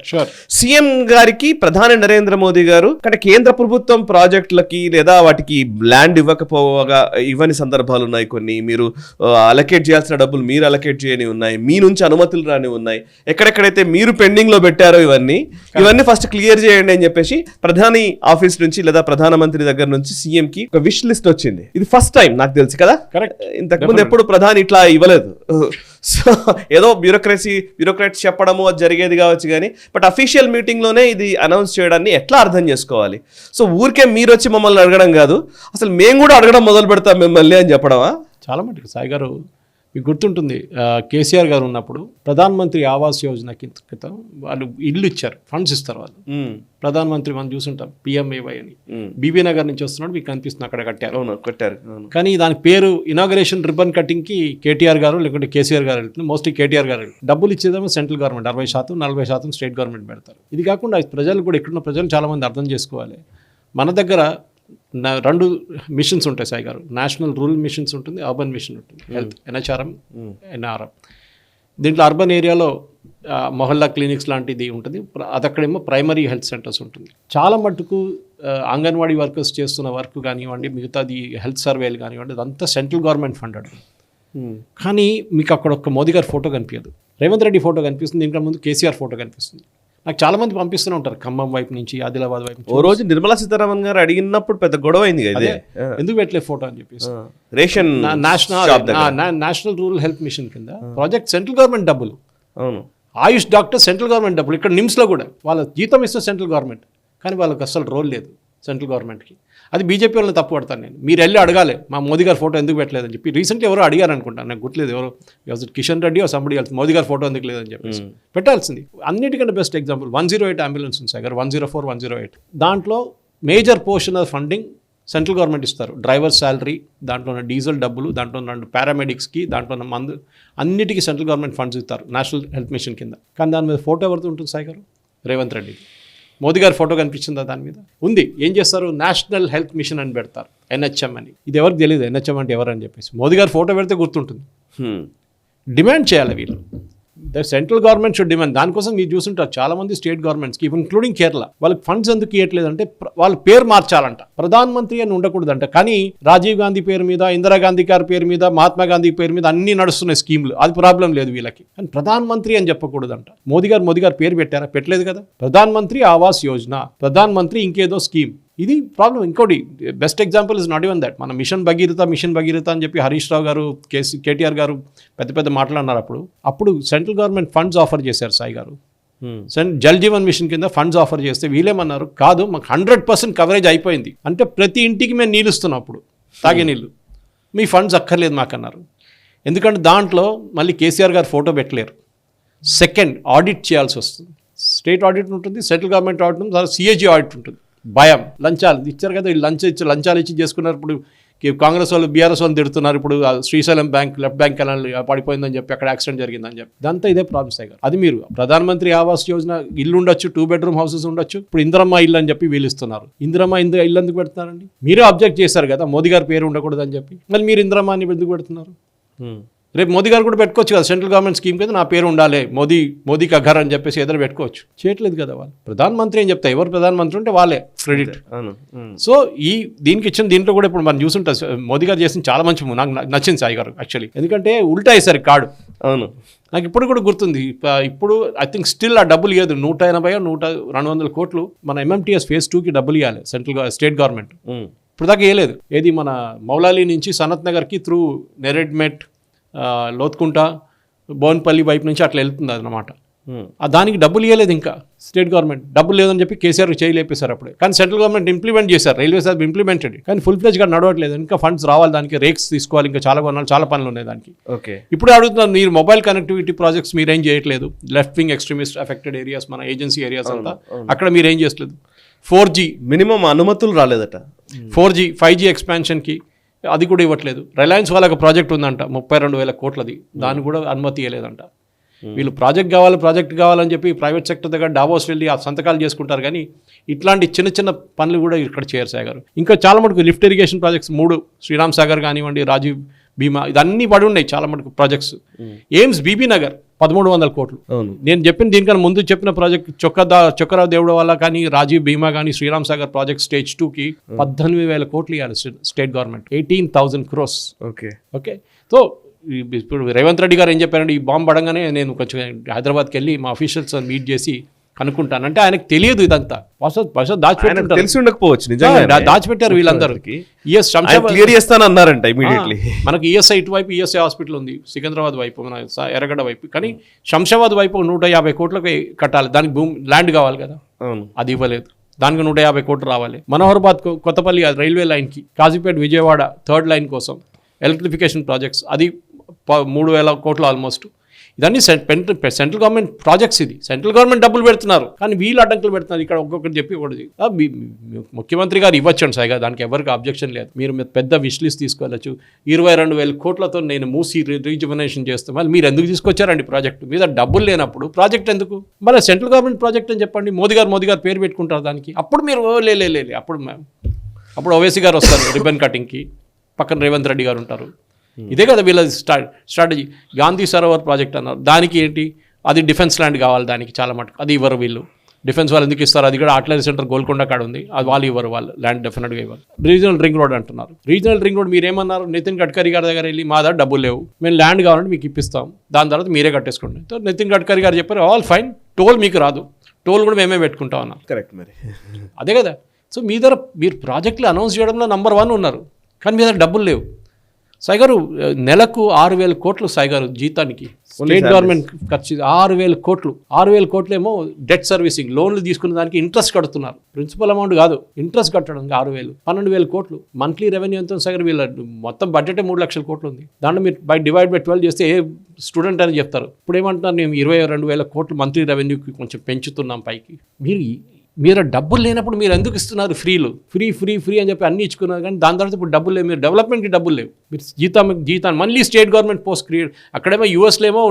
CM గారికి ప్రధాని నరేంద్ర మోదీ గారు అంటే కేంద్ర ప్రభుత్వం ప్రాజెక్టులకి లేదా వాటికి ల్యాండ్ ఇవ్వని సందర్భాలు ఉన్నాయి. కొన్ని మీరు అలకేట్ చేయాల్సిన డబ్బులు మీరు అలకేట్ చేయని ఉన్నాయి, మీ నుంచి అనుమతులు రాని ఉన్నాయి. ఎక్కడెక్కడైతే మీరు పెండింగ్ లో పెట్టారో ఇవన్నీ ఫస్ట్ క్లియర్ చేయండి అని చెప్పేసి ప్రధాని ఆఫీస్ నుంచి లేదా ప్రధానమంత్రి దగ్గర నుంచి సీఎం కి ఒక విష్ లిస్ట్ వచ్చింది. ఇది ఫస్ట్ టైం నాకు తెలుసు కదా. ఇంతకుముందు ఎప్పుడు ప్రధాని ఇట్లా ఇవ్వలేదు. సో ఏదో బ్యూరోక్రాట్స్ చెప్పడము అది జరిగేది కావచ్చు కానీ బట్ అఫీషియల్ మీటింగ్ లోనే ఇది అనౌన్స్ చేయడాన్ని ఎట్లా అర్థం చేసుకోవాలి? సో ఊరికే మీరు వచ్చి మమ్మల్ని అడగడం కాదు, అసలు మేము కూడా అడగడం మొదలు పెడతాం మిమ్మల్ని అని చెప్పడమా? చాలా మటుకు సాయి గారు మీకు గుర్తుంటుంది, కేసీఆర్ గారు ఉన్నప్పుడు ప్రధాన మంత్రి ఆవాస్ యోజన క్రితం వాళ్ళు ఇల్లు ఇచ్చారు, ఫండ్స్ ఇస్తారు వాళ్ళు. ప్రధాన మంత్రి మనం చూసుంటాం పిఎంఏవై అని, బీబీ నగర్ నుంచి వస్తున్నాడు మీకు కనిపిస్తుంది, అక్కడ కట్టారు. కానీ దాని పేరు ఇనాగరేషన్ రిబ్బన్ కటింగ్ కి కేటీఆర్ గారు లేకుంటే కేసీఆర్ గారు వెళ్తుంది. మోస్ట్లీ కేటీఆర్ గారు డబ్బులు ఇచ్చేదేమో సెంట్రల్ గవర్నమెంట్ 60%, 40% స్టేట్ గవర్నమెంట్ పెడతారు. ఇది కాకుండా ప్రజలు కూడా ఇక్కడున్న ప్రజలు చాలా మంది అర్థం చేసుకోవాలి. మన దగ్గర 2 మిషన్స్ ఉంటాయి సాయి గారు. నేషనల్ రూరల్ మిషన్స్ ఉంటుంది, అర్బన్ మిషన్ ఉంటుంది, హెల్త్ NHRM, NRM. దీంట్లో అర్బన్ ఏరియాలో మొహల్లా క్లినిక్స్ లాంటిది ఉంటుంది, అదక్కడేమో ప్రైమరీ హెల్త్ సెంటర్స్ ఉంటుంది. చాలా మటుకు అంగన్వాడీ వర్కర్స్ చేస్తున్న వర్క్ కానివ్వండి, మిగతాది హెల్త్ సర్వేలు కానివ్వండి, అదంతా సెంట్రల్ గవర్నమెంట్ ఫండెడ్. కానీ మీకు అక్కడ ఒక మోదీ గారి ఫోటో కనిపించదు, రేవంత్ రెడ్డి ఫోటో కనిపిస్తుంది, ఇంకా ముందు కేసీఆర్ ఫోటో కనిపిస్తుంది. నాకు చాలా మంది పంపిస్తూనే ఉంటారు ఖమ్మం వైపు నుంచి, ఆదిలాబాద్ వైపు. ఓ రోజు నిర్మలా సీతారామన్ గారు అడిగినప్పుడు పెద్ద గొడవ అయింది కదా, ఎందుకు పెట్టలేదు ఫోటో అని చెప్పేసి. Ration national rural health machine కింద ప్రాజెక్ట్ సెంట్రల్ గవర్నమెంట్ డబ్బులు. అవును, ఆయుష్ డాక్టర్ సెంట్రల్ గవర్నమెంట్ డబ్బులు. ఇక్కడ నిమ్స్లో కూడా వాళ్ళ జీతం ఇస్తే సెంట్రల్ గవర్నమెంట్, కానీ వాళ్ళకి అసలు రోల్ లేదు సెంట్రల్ గవర్నమెంట్కి. అది బీజేపీ వాళ్ళని తప్పు పడతాను నేను. మీరు వెళ్ళి అడగాలి మా మోదీ గారి ఫోటో ఎందుకు పెట్టలేదని చెప్పి. రీసెంట్గా ఎవరో అడిగారు అనుకుంటాను, నాకు గుర్తులేదు ఎవరు, కిషన్ రెడ్డి సంబడి మోదీ గారి ఫోటో ఎందుకు లేదని చెప్పేసి. పెట్టాల్సింది. అన్నిటికంటే బెస్ట్ ఎగ్జాంపుల్ 108 అంబులెన్స్ ఉంది సార్, 104, 108. దాంట్లో major portion of funding central government ఇస్తారు. డ్రైవర్ శాలరీ, దాంట్లో ఉన్న డీజిల్ డబ్బులు, దాంట్లో 2 పారామెడిక్స్కి, దాంట్లో ఉన్న మందు, అన్నిటికీ సెంట్రల్ గవర్నమెంట్ ఫండ్స్ ఇస్తారు నేషనల్ హెల్త్ మిషన్ కింద. కానీ దాని మీద ఫోటో ఎవరితో ఉంటుంది సాయి గారు? రేవంత్ రెడ్డి. మోదీ గారి ఫోటో కనిపించిందా దాని మీద? ఉంది. ఏం చేస్తారు? నేషనల్ హెల్త్ మిషన్ అని పెడతారు, NHM అని. ఇది ఎవరికి తెలియదు NHM అంటే ఎవరు అని చెప్పేసి. మోదీ గారి ఫోటో పెడితే గుర్తుంటుంది. డిమాండ్ చేయాలి వీళ్ళు. The central government should demand. దానికోసం మీరు చూస్తుంటారు చాలా మంది స్టేట్ గవర్నమెంట్స్కి, ఇంక్లూడింగ్ కేరళ, వాళ్ళకి ఫండ్స్ ఎందుకు ఇవ్వట్లేదంటే వాళ్ళ పేరు మార్చాలంట, ప్రధాన మంత్రి అని ఉండకూడదంట. కానీ రాజీవ్ గాంధీ పేరు మీద, ఇందిరాగాంధీ గారి పేరు మీద, మహాత్మా గాంధీ పేరు మీద అన్ని నడుస్తున్నాయి స్కీమ్లు. అది ప్రాబ్లం లేదు వీళ్ళకి. కానీ ప్రధాన మంత్రి అని చెప్పకూడదంట. మోదీ గారు పేరు పెట్టారా? పెట్టలేదు కదా. ప్రధాన మంత్రి ఆవాస్ యోజన, ప్రధాన మంత్రి ఇంకేదో స్కీమ్. ఇది ప్రాబ్లం. ఇంకోటి best example is not even that. మన మిషన్ భగీరథ అని చెప్పి హరీష్ రావు గారు, కేటీఆర్ గారు పెద్ద మాట్లాడినారు. అప్పుడు సెంట్రల్ గవర్నమెంట్ ఫండ్స్ ఆఫర్ చేశారు సాయి గారు. జల్ జీవన్ మిషన్ కింద ఫండ్స్ ఆఫర్ చేస్తే వీళ్ళేమన్నారు, కాదు మాకు 100% కవరేజ్ అయిపోయింది, అంటే ప్రతి ఇంటికి మేము నీళ్ళు ఇస్తున్నాం అప్పుడు, తాగే నీళ్ళు, మీ ఫండ్స్ అక్కర్లేదు మాకన్నారు. ఎందుకంటే దాంట్లో మళ్ళీ కేసీఆర్ గారు ఫోటో పెట్టలేరు. సెకండ్, ఆడిట్ చేయాల్సి వస్తుంది. స్టేట్ ఆడిట్ ఉంటుంది, సెంట్రల్ గవర్నమెంట్ ఆడిట్ ఉంటుంది, CAG ఆడిట్ ఉంటుంది. భయం. లంచాలు ఇచ్చారు కదా, లంచాలు ఇచ్చి చేసుకున్నారు. ఇప్పుడు కాంగ్రెస్ వాళ్ళు BRS వాళ్ళు తిడుతున్నారు. ఇప్పుడు Srisailam bank, left bank canal పడిపోయిందని చెప్పి, అక్కడ యాక్సిడెంట్ జరిగిందని చెప్పి. దాంతో ఇదే ప్రాబ్లమ్స్ అయ్యారు. అది మీరు ప్రధానమంత్రి ఆవాస్ యోజన ఇల్లు ఉండొచ్చు, 2 bedroom హౌసెస్ ఉండొచ్చు. ఇప్పుడు ఇందిరమ్మ ఇల్లు అని చెప్పి వీళ్ళు ఇస్తున్నారు. ఇందిరమ్మ ఇల్లు ఎందుకు పెడుతున్నారండి? మీరే అబ్జెక్ట్ చేశారు కదా మోదీ గారి పేరు ఉండకూడదని చెప్పి. మళ్ళీ మీరు ఇందిరమ్మ అని ఎందుకు పెడుతున్నారు? రేపు మోదీ గారు కూడా పెట్టుకోవచ్చు కదా, సెంట్రల్ గవర్నమెంట్ స్కీమ్ కింద నా పేరు ఉండాలి, మోదీ కా ఘర్ అని చెప్పేసి ఏదైనా పెట్టుకోవచ్చు. చేయట్లేదు కదా వాళ్ళు. ప్రధానమంత్రి అని చెప్తా, ఎవరు ప్రధానమంత్రి ఉంటే వాళ్ళే క్రెడిట్. సో దీనికి ఇచ్చిన దీంట్లో కూడా ఇప్పుడు మనం చూసుంటాం, మోదీ గారు చేసిన చాలా మంచి నాకు నచ్చింది సాయి గారు యాక్చువల్లీ. ఎందుకంటే ఉల్టా వేశారు కార్డు. అవును, నాకు ఇప్పుడు కూడా గుర్తుంది. ఇప్పుడు ఐ థింక్ స్టిల్ ఆ డబ్బులు ఇవ్వదు. 180-200 కోట్లు మన MMTS phase 2కి డబ్బులు ఇవ్వాలి స్టేట్ గవర్నమెంట్. ఇప్పుడు దాకా ఇవ్వలేదు. ఏది మన మౌలాలి నుంచి సనత్ నగర్కి త్రూ నెరెడ్మెట్, లోత్కుంట, బోన్పల్లి వైపు నుంచి అట్లా వెళ్తుంది అన్నమాట. దానికి డబ్బులు ఇవ్వలేదు ఇంకా స్టేట్ గవర్నమెంట్. డబ్బులు లేదని చెప్పి కేసీఆర్ చేయలేపేశారు అప్పుడే. కానీ సెంట్రల్ గవర్నమెంట్ ఇంప్లిమెంట్ చేశారు, రైల్వేస్ హ్యావ్ ఇంప్లిమెంటెడ్. కానీ ఫుల్ ఫ్లెజ్గా నడవట్లేదు. ఇంకా ఫండ్స్ రావాలి దానికి, రేక్స్ తీసుకోవాలి, ఇంకా చాలా కొనాలి, చాలా పనులు ఉన్నాయి దానికి. ఓకే, ఇప్పుడు అడుగుతున్నారు, మీరు మొబైల్ కనెక్టివిటీ ప్రాజెక్ట్స్ మీరేం చేయట్లేదు. Left wing extremist affected areas, మన ఏజెన్సీ ఏరియాస్ అంతా, అక్కడ మీరేం చేయట్లేదు. 4G మినిమం అనుమతులు రాలేదట. 4G 5G ఎక్స్పాన్షన్కి అది కూడా ఇవ్వట్లేదు. రిలయన్స్ వాళ్ళకి ప్రాజెక్ట్ ఉందంట 32,000 కోట్లది, దాన్ని కూడా అనుమతి ఇవ్వలేదంట. వీళ్ళు ప్రాజెక్ట్ కావాలని చెప్పి ప్రైవేట్ సెక్టర్ దగ్గర డావోస్ వెళ్ళి ఆ సంతకాలు చేసుకుంటారు, కానీ ఇట్లాంటి చిన్న చిన్న పనులు కూడా ఇక్కడ చేయరు సాగర్. ఇంకా చాలా మటుకు lift irrigation projects 3 Sriram Sagar కానివ్వండి, రాజీవ్ భీమా, ఇదన్నీ పడి ఉన్నాయి చాలా మటుకు ప్రాజెక్ట్స్. ఎయిమ్స్ బీబీ నగర్ 1300 కోట్లు. నేను చెప్పిన దీనికన్నా ముందు చెప్పిన ప్రాజెక్ట్ చొక్కరావు దేవుడు వల్ల కానీ, రాజీవ్ భీమా కానీ, శ్రీరామ్ సాగర్ ప్రాజెక్ట్ స్టేజ్ 2కి 18,000 కోట్లు ఇవ్వాలి state government, 18,000 crores. Okay, so ఇప్పుడు రేవంత్ రెడ్డి గారు ఏం చెప్పారంటే, ఈ బాంబు పడంగానే నేను కొంచెం హైదరాబాద్కి వెళ్ళి మా అఫీషియల్స్ మీట్ చేసి కనుక్కుంటాను అంటే, ఆయనకు తెలియదు ఇదంతా. దాచిపెట్టారు, తెలిసి ఉండకపోవచ్చు, నిజంగా దాచిపెట్టారు వీళ్ళందరికీ. క్లియర్ చేస్తానన్నారంట ఇమీడియట్లీ. మనకి ఈఎస్ఐ ఇటువైపు ఈఎస్ఐ హాస్పిటల్ ఉంది సికింద్రాబాద్ వైపు, మన ఎర్రగడ్డ వైపు. కానీ శంషాబాద్ వైపు 150 కోట్లకి కట్టాలి, దానికి ల్యాండ్ కావాలి కదా, అది ఇవ్వలేదు. దానికి 150 కోట్లు రావాలి. మనోహర్బాద్ కొత్తపల్లి రైల్వే లైన్కి, కాజీపేట విజయవాడ 3rd లైన్ కోసం ఎలక్ట్రిఫికేషన్ ప్రాజెక్ట్స్, అది 3,000 కోట్లు ఆల్మోస్ట్. ఇదన్నీ సెంట్రల్ గవర్నమెంట్ ప్రాజెక్ట్స్. ఇది సెంట్రల్ గవర్నమెంట్ డబ్బులు పెడుతున్నారు, కానీ వీళ్ళు అడ్డంకులు పెడుతున్నారు. ఇక్కడ ఒక్కొక్కటి చెప్పి ఒకటి ముఖ్యమంత్రి గారు ఇవ్వచ్చండి సాయిగా, దానికి ఎవరికి అబ్జెక్షన్ లేదు. మీరు పెద్ద విష్ లిస్ట్ తీసుకెళ్ళచ్చు. 22,000 కోట్లతో నేను మూసి రీజువనేషన్ చేస్తాను. మళ్ళీ మీరు ఎందుకు తీసుకొచ్చారండి ప్రాజెక్టు? మీద డబ్బులు లేనప్పుడు ప్రాజెక్ట్ ఎందుకు? మళ్ళీ సెంట్రల్ గవర్నమెంట్ ప్రాజెక్ట్ అని చెప్పండి, మోదీ గారు పేరు పెట్టుకుంటారు దానికి. అప్పుడు మీరు లే అప్పుడు ఓవైసీ గారు వస్తారు రిబ్బన్ కటింగ్కి, పక్కన రేవంత్ రెడ్డి గారు ఉంటారు. ఇదే కదా వీళ్ళ స్ట్రాటజీ. గాంధీ సరోవర్ ప్రాజెక్ట్ అన్నారు, దానికి ఏంటి, అది డిఫెన్స్ ల్యాండ్ కావాలి దానికి చాలా మటుకు, అది ఇవ్వరు వీళ్ళు. డిఫెన్స్ వాళ్ళు ఎందుకు ఇస్తారు? అది కూడా ఆర్టిలరీ సెంటర్ గోల్కొండ కాడ ఉంది, అది వాళ్ళు ఇవ్వరు, వాళ్ళు ల్యాండ్ డెఫినెట్గా ఇవ్వరు. రీజనల్ రింగ్ రోడ్ అంటున్నారు. రీజనల్ రింగ్ రోడ్ మీరేమన్నారు, నితిన్ గడ్కరీ గారి దగ్గర వెళ్ళి మా దగ్గర డబ్బులు లేవు, మేము ల్యాండ్ కావాలంటే మీకు ఇప్పిస్తాం, దాని తర్వాత మీరే కట్టేసుకోండి. సో నితిన్ గడ్కరీ గారు చెప్పారు, ఆల్ ఫైన్, టోల్ మీకు రాదు, టోల్ కూడా మేమే పెట్టుకుంటాం అన్నారు. కరెక్ట్, మరి అదే కదా. సో మీరు ప్రాజెక్టులు అనౌన్స్ చేయడంలో నెంబర్ 1 ఉన్నారు, కానీ మీ దగ్గర డబ్బులు లేవు. సాయి గారు నెలకు 6,000 కోట్లు సాయి గారు జీతానికి స్టేట్ గవర్నమెంట్ ఖర్చు. 6,000 కోట్లు. 6,000 కోట్లు ఏమో డెట్ సర్వీసింగ్, లోన్లు తీసుకున్న దానికి ఇంట్రెస్ట్ కడుతున్నారు. ప్రిన్సిపల్ అమౌంట్ కాదు, ఇంట్రెస్ట్ కట్టడం 6,000. 12,000 కోట్లు మంత్లీ రెవెన్యూ ఎంత సాయి గారు? వీళ్ళ మొత్తం బడ్జెటే 3 లక్షల కోట్లు ఉంది. దాంట్లో మీరు డివైడ్ బై 12 చేస్తే ఏ స్టూడెంట్ అని చెప్తారు. ఇప్పుడు ఏమంటున్నారు, మేము 22,000 కోట్లు మంత్లీ రెవెన్యూకి కొంచెం పెంచుతున్నాం పైకి. మీరు డబ్బులు లేనప్పుడు మీరు ఎందుకు ఇస్తున్నారు ఫ్రీ అని చెప్పి అన్ని ఇచ్చుకున్నారు, కానీ దాని తర్వాత ఇప్పుడు డబ్బులు లేవు. మీరు డెవలప్మెంట్కి డబ్బులు లేవు, మీరు జీతాన్ని మళ్ళీ స్టేట్ గవర్నమెంట్ పోస్ట్ క్రియేట్. అక్కడేమో యూఎస్లో ఏమో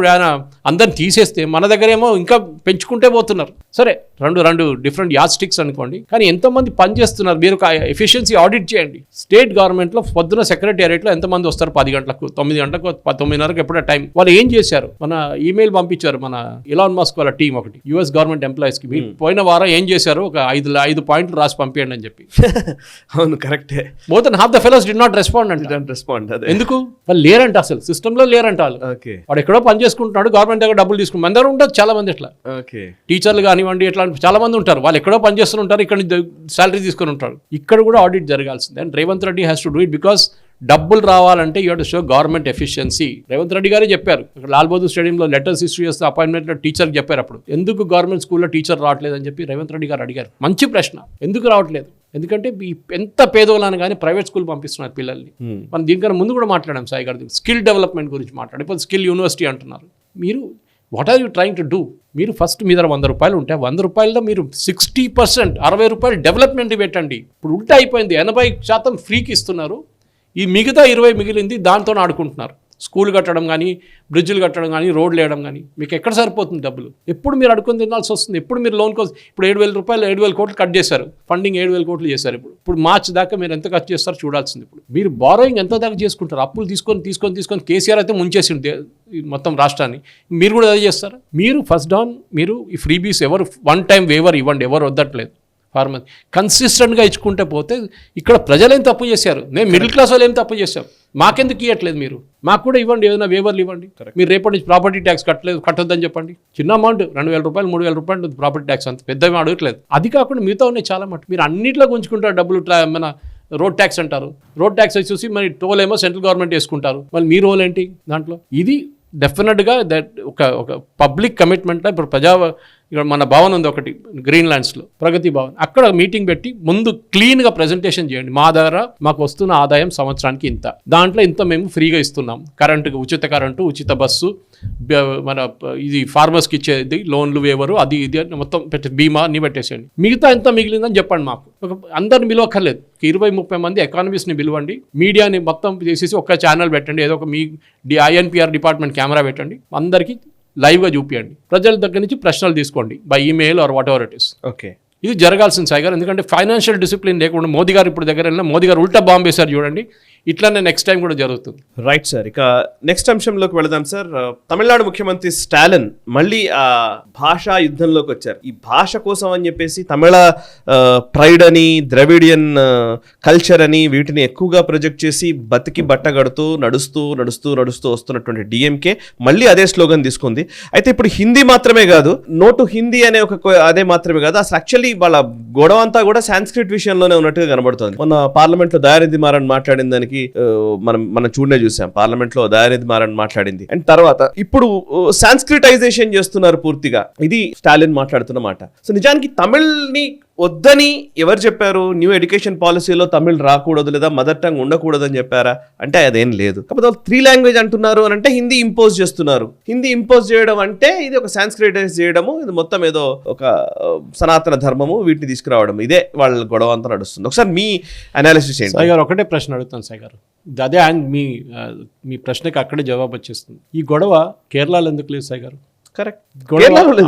అందరిని తీసేస్తే మన దగ్గర ఏమో ఇంకా పెంచుకుంటే పోతున్నారు. సరే, రెండు డిఫరెంట్ యాడ్ స్టిక్స్ అనుకోండి, కానీ ఎంతమంది పని చేస్తున్నారు? మీరు ఒక ఎఫిషియన్సీ ఆడిట్ చేయండి. స్టేట్ గవర్నమెంట్లో పొద్దున సెక్రటేరియట్లో ఎంతమంది వస్తారు? 10 గంటలకు, 9 గంటలకు, 9:30కు ఎప్పుడో టైం. వాళ్ళు ఏం చేశారు? మన ఈమెయిల్ పంపించారు, మన ఇలాన్ మస్క్ వాళ్ళ టీం ఒకటి యుఎస్ గవర్నమెంట్ ఎంప్లాయీస్కి. పోయిన వారం ఏం చేశారు? ఒక 5 పాయింట్లు రాసి పంపించండి అని చెప్పి. అవును, కరెక్టే. More than half the fellows did not respond అంటే. ఎందుకు? వాళ్ళు లేరంట, అసలు సిస్టంలో లేరంట వాళ్ళు. వాడు ఎక్కడో పని చేసుకుంటున్నాడు, గవర్నమెంట్ దగ్గర డబ్బులు తీసుకుని. మన దగ్గర ఉంటుంది చాలా మంది ఇట్లా, టీచర్లు కానివ్వండి, ఇట్లా చాలా మంది ఉంటారు. వాళ్ళు ఎక్కడో పని చేస్తుంటారు, ఇక్కడ శాలరీ తీసుకుని ఉంటారు. ఇక్కడ కూడా ఆడిట్ జరగాల్సిందే. And Revanth Reddy has to do it, because డబ్బులు రావాలంటే you to show government efficiency. Revanth Reddy గారే చెప్పారు, లాల్ బహదూర్ స్టేడియంలో లెటర్స్ ఇష్యూ చేస్తే అపాయింట్మెంట్లో టీచర్కి చెప్పారు. అప్పుడు ఎందుకు గవర్నమెంట్ స్కూల్లో టీచర్ రావట్లేదు అని చెప్పి రేవంత్ రెడ్డి గారు అడిగారు. మంచి ప్రశ్న, ఎందుకు రావట్లేదు? ఎందుకంటే ఎంత పేదోళ్ళని కానీ ప్రైవేట్ స్కూల్ పంపిస్తున్నారు పిల్లల్ని. మనం దీనికన్నా ముందు కూడా మాట్లాడాం సాయి గారు, స్కిల్ డెవలప్మెంట్ గురించి మాట్లాడి, ఇప్పుడు స్కిల్ యూనివర్సిటీ అంటున్నారు. మీరు what are you trying to do? మీరు ఫస్ట్ మీ దగ్గర 100 రూపాయలు ఉంటే 100 రూపాయల్లో మీరు 60%, 60 రూపాయలు డెవలప్మెంట్ పెట్టండి. ఇప్పుడు ఉల్టా అయిపోయింది, 80% ఫ్రీకి ఇస్తున్నారు, ఈ మిగతా 20 మిగిలింది దాంతో ఆడుకుంటున్నారు. స్కూల్ కట్టడం కానీ, బ్రిడ్జ్లు కట్టడం కానీ, రోడ్లు వేయడం కానీ మీకు ఎక్కడ సరిపోతుంది డబ్బులు? ఎప్పుడు మీరు అడుక్కొని తినాల్సి వస్తుంది. ఎప్పుడు మీరు లోన్ కోసం ఇప్పుడు 7,000 రూపాయలు 7,000 కోట్లు కట్ చేశారు. ఫండింగ్ 7,000 కోట్లు చేశారు. ఇప్పుడు మార్చ్ దాకా మీరు ఎంత ఖర్చు చేస్తారో చూడాల్సింది. ఇప్పుడు మీరు బారోయింగ్ ఎంత దాకా చేసుకుంటారు? అప్పులు తీసుకొని కేసీఆర్ అయితే ముంచేసింది మొత్తం రాష్ట్రాన్ని. మీరు కూడా అదే చేస్తారా? మీరు ఫస్ట్ డౌన్ మీరు ఈ ఫ్రీబీస్ ఎవరు వన్ టైం వేవర్ ఇవ్వండి, ఎవరు వద్దట్లేదు. ఫార్మర్ కన్సిస్టెంట్గా ఇచ్చుకుంటే పోతే ఇక్కడ ప్రజలు ఏం తప్పు చేశారు? నేను మిడిల్ క్లాస్ వాళ్ళు ఏం తప్పు చేశాం? మాకెందుకు ఇవ్వట్లేదు మీరు? మాకు కూడా ఇవ్వండి, ఏదైనా వేవర్లు ఇవ్వండి. మీరు రేపటి నుంచి ప్రాపర్టీ ట్యాక్స్ కట్టొద్దని చెప్పండి. చిన్న అమౌంట్ 2,000 రూపాయలు 3,000 రూపాయలు ప్రాపర్టీ ట్యాక్స్, అంత పెద్ద అడగట్లేదు. అది కాకుండా మిగతా ఉన్నాయి చాలా మటు. మీరు అన్నింటిలో గుంజుకుంటారు డబ్బులు. మన రోడ్ ట్యాక్స్ అంటారు, రోడ్ ట్యాక్స్ చూసి మరి టోల్ ఏమో సెంట్రల్ గవర్నమెంట్ వేసుకుంటారు. మళ్ళీ మీ రోల్ ఏంటి దాంట్లో? ఇది డెఫినెట్గా దట్ ఒక పబ్లిక్ కమిట్మెంట్లో ఇప్పుడు ఇక్కడ మన భవన్ ఉంది ఒకటి గ్రీన్ ల్యాండ్స్లో, ప్రగతి భవన్, అక్కడ మీటింగ్ పెట్టి ముందు క్లీన్గా ప్రెజెంటేషన్ చేయండి. మా ద్వారా మాకు వస్తున్న ఆదాయం సంవత్సరానికి ఇంత, దాంట్లో ఇంత మేము ఫ్రీగా ఇస్తున్నాం, కరెంటు ఉచిత కరెంటు, ఉచిత బస్సు, మన ఇది ఫార్మర్స్కి ఇచ్చేది లోన్లు వేవరు, అది ఇది మొత్తం బీమా అన్ని పెట్టేసేయండి. మిగతా ఎంత మిగిలిందని చెప్పండి. మాకు అందరిని పిలవక్కర్లేదు, 20-30 మంది ఎకానమిస్ట్ని పిలవండి, మీడియాని మొత్తం చేసేసి ఒక ఛానల్ పెట్టండి, ఏదో ఒక మీ INPR డిపార్ట్మెంట్ కెమెరా పెట్టండి, అందరికీ లైవ్గా చూపించండి. ప్రజల దగ్గర నుంచి ప్రశ్నలు తీసుకోండి by email are what ever it is. Okay, ఇది జరగాల్సింది సాయి గారు. ఎందుకంటే ఫైనాన్షియల్ డిసిప్లిన్ లేకుండా మోదీ గారు ఇప్పుడు దగ్గర వెళ్ళినా మోదీ గారు ఉల్టా బాంబ్ వేశారు చూడండి. ఇట్లానే నెక్స్ట్ టైం కూడా జరుగుతుంది. Right sir. ఇక నెక్స్ట్ అంశంలోకి వెళదాం సార్. తమిళనాడు ముఖ్యమంత్రి స్టాలిన్ మళ్ళీ ఆ భాషా యుద్ధంలోకి వచ్చారు. ఈ భాష కోసం అని చెప్పేసి తమిళ ప్రైడ్ అని, ద్రవిడియన్ కల్చర్ అని వీటిని ఎక్కువగా ప్రొజెక్ట్ చేసి బతికి బట్టగడుతూ నడుస్తూ వస్తున్నటువంటి డిఎంకే మళ్ళీ అదే స్లోగన్ తీసుకుంది. అయితే ఇప్పుడు హిందీ మాత్రమే కాదు, నోటు హిందీ అనే అదే మాత్రమే కాదు, అసలు యాక్చువల్లీ వాళ్ళ గొడవ అంతా కూడా సాంస్క్రిట్ విషయంలోనే ఉన్నట్టుగా కనబడుతుంది. మొన్న పార్లమెంట్ లో దయానిధి మారన్ మాట్లాడిన దానికి మనం చూసాం. పార్లమెంట్ లో దయానిధి మారన్ మాట్లాడింది. అండ్ తర్వాత ఇప్పుడు సాంస్క్రిటైజేషన్ చేస్తున్నారు పూర్తిగా. ఇది స్టాలిన్ మాట్లాడుతున్న మాట. సో నిజానికి తమిళ్ని వద్దని ఎవరు చెప్పారు? న్యూ ఎడ్యుకేషన్ పాలసీలో తమిళ్ రాకూడదు లేదా మదర్ టంగ్ ఉండకూడదు అని చెప్పారా అంటే అదేం లేదు. కాకపోతే 3 లాంగ్వేజ్ అంటున్నారు అని అంటే హిందీ ఇంపోజ్ చేస్తున్నారు. హిందీ ఇంపోజ్ చేయడం అంటే ఇది ఒక సాంస్క్రిటైజ్ చేయడము, ఇది మొత్తం ఏదో ఒక సనాతన ధర్మము, వీటిని తీసుకురావడం, ఇదే వాళ్ళ గొడవ అంతా నడుస్తుంది. ఒకసారి మీ అనాలిసిస్ ఏంటి? సాయి గారు ఒకటే ప్రశ్న అడుగుతాను సాయి గారు, అదే మీ ప్రశ్నకి అక్కడే జవాబు వచ్చేస్తుంది. ఈ గొడవ కేరళలో ఎందుకు లేదు సాయి గారు? కరెక్ట్.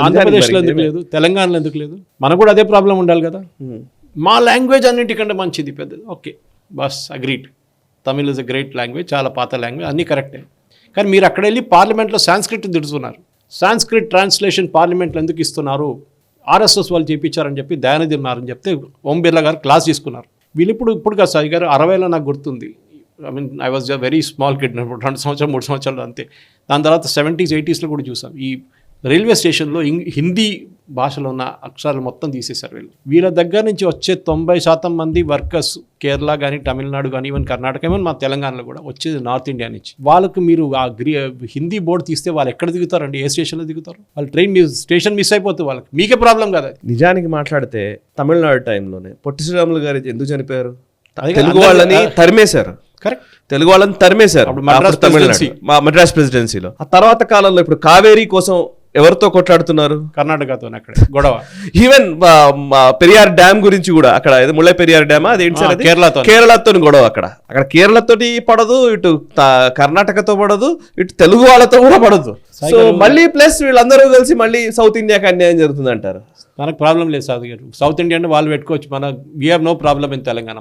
ఆంధ్రప్రదేశ్లో ఎందుకు లేదు? తెలంగాణలో ఎందుకు లేదు? మనకు కూడా అదే ప్రాబ్లం ఉండాలి కదా. మా లాంగ్వేజ్ అన్నింటికంటే మంచిది, పెద్దది. Okay, bus agreed. Tamil is a great language, చాలా పాత లాంగ్వేజ్, అన్నీ కరెక్టే. కానీ మీరు అక్కడ వెళ్ళి పార్లమెంట్లో సాంస్క్రిట్ తిడుతున్నారు. సాంస్క్రిట్ ట్రాన్స్లేషన్ పార్లమెంట్లో ఎందుకు ఇస్తున్నారు? RSS వాళ్ళు చేయించారని చెప్పి దయానిధి ఉన్నారని చెప్తే ఓం బిర్లా గారు క్లాస్ తీసుకున్నారు. వీళ్ళు ఇప్పుడు కాదు సాయి గారు, 60లో నాకు గుర్తుంది. I was a very small kid, 2 సంవత్సరాలు 3 సంవత్సరాలు అంతే. దాని తర్వాత 70s 80sలో కూడా చూసాం. ఈ రైల్వే స్టేషన్లో హిందీ భాషలో ఉన్న అక్షరాలు మొత్తం తీసేశారు వీళ్ళు. వీళ్ళ దగ్గర నుంచి వచ్చే 90% మంది వర్కర్స్ కేరళ కానీ, తమిళనాడు కానీ, ఈవెన్ కర్ణాటక, ఈవెన్ మా తెలంగాణలో కూడా వచ్చేది నార్త్ ఇండియా నుంచి. వాళ్ళకు మీరు ఆ హిందీ బోర్డు తీస్తే వాళ్ళు ఎక్కడ దిగుతారండి? ఏ స్టేషన్లో దిగుతారు? వాళ్ళు స్టేషన్ మిస్ అయిపోతుంది, వాళ్ళకి మీకే ప్రాబ్లం కదా. నిజానికి మాట్లాడితే తమిళనాడు టైంలోనే పొట్టి శ్రీరాములు గారు ఎందుకు చనిపోయారు? తెలుగు వాళ్ళని తరిమేశారు. కరెక్ట్, తెలుగు వాళ్ళని తరిమేశారు మద్రాస్ ప్రెసిడెన్సీలో. ఆ తర్వాత కాలంలో ఇప్పుడు కావేరీ కోసం ఎవరితో కొట్లాడుతున్నారు? కర్ణాటకతో అక్కడ గొడవ. ఈవెన్ పెరియార్ డ్యామ్ గురించి కూడా, అక్కడ ముళ్ళై పెరియార్ డ్యామ్, అదేంటి సార్, కేరళతో గొడవ. అక్కడ కేరళతోటి పడదు, ఇటు కర్ణాటకతో పడదు, ఇటు తెలుగు వాళ్ళతో కూడా పడదు. సో మళ్ళీ ప్లస్ వీళ్ళందరూ కలిసి మళ్ళీ సౌత్ ఇండియాకి అన్యాయం జరుగుతుంది అంటారు. మనకు ప్రాబ్లం లేదు సార్ గారు, సౌత్ ఇండియా అంటే వాళ్ళు పెట్టుకోవచ్చు, మన we have no problem in Telangana.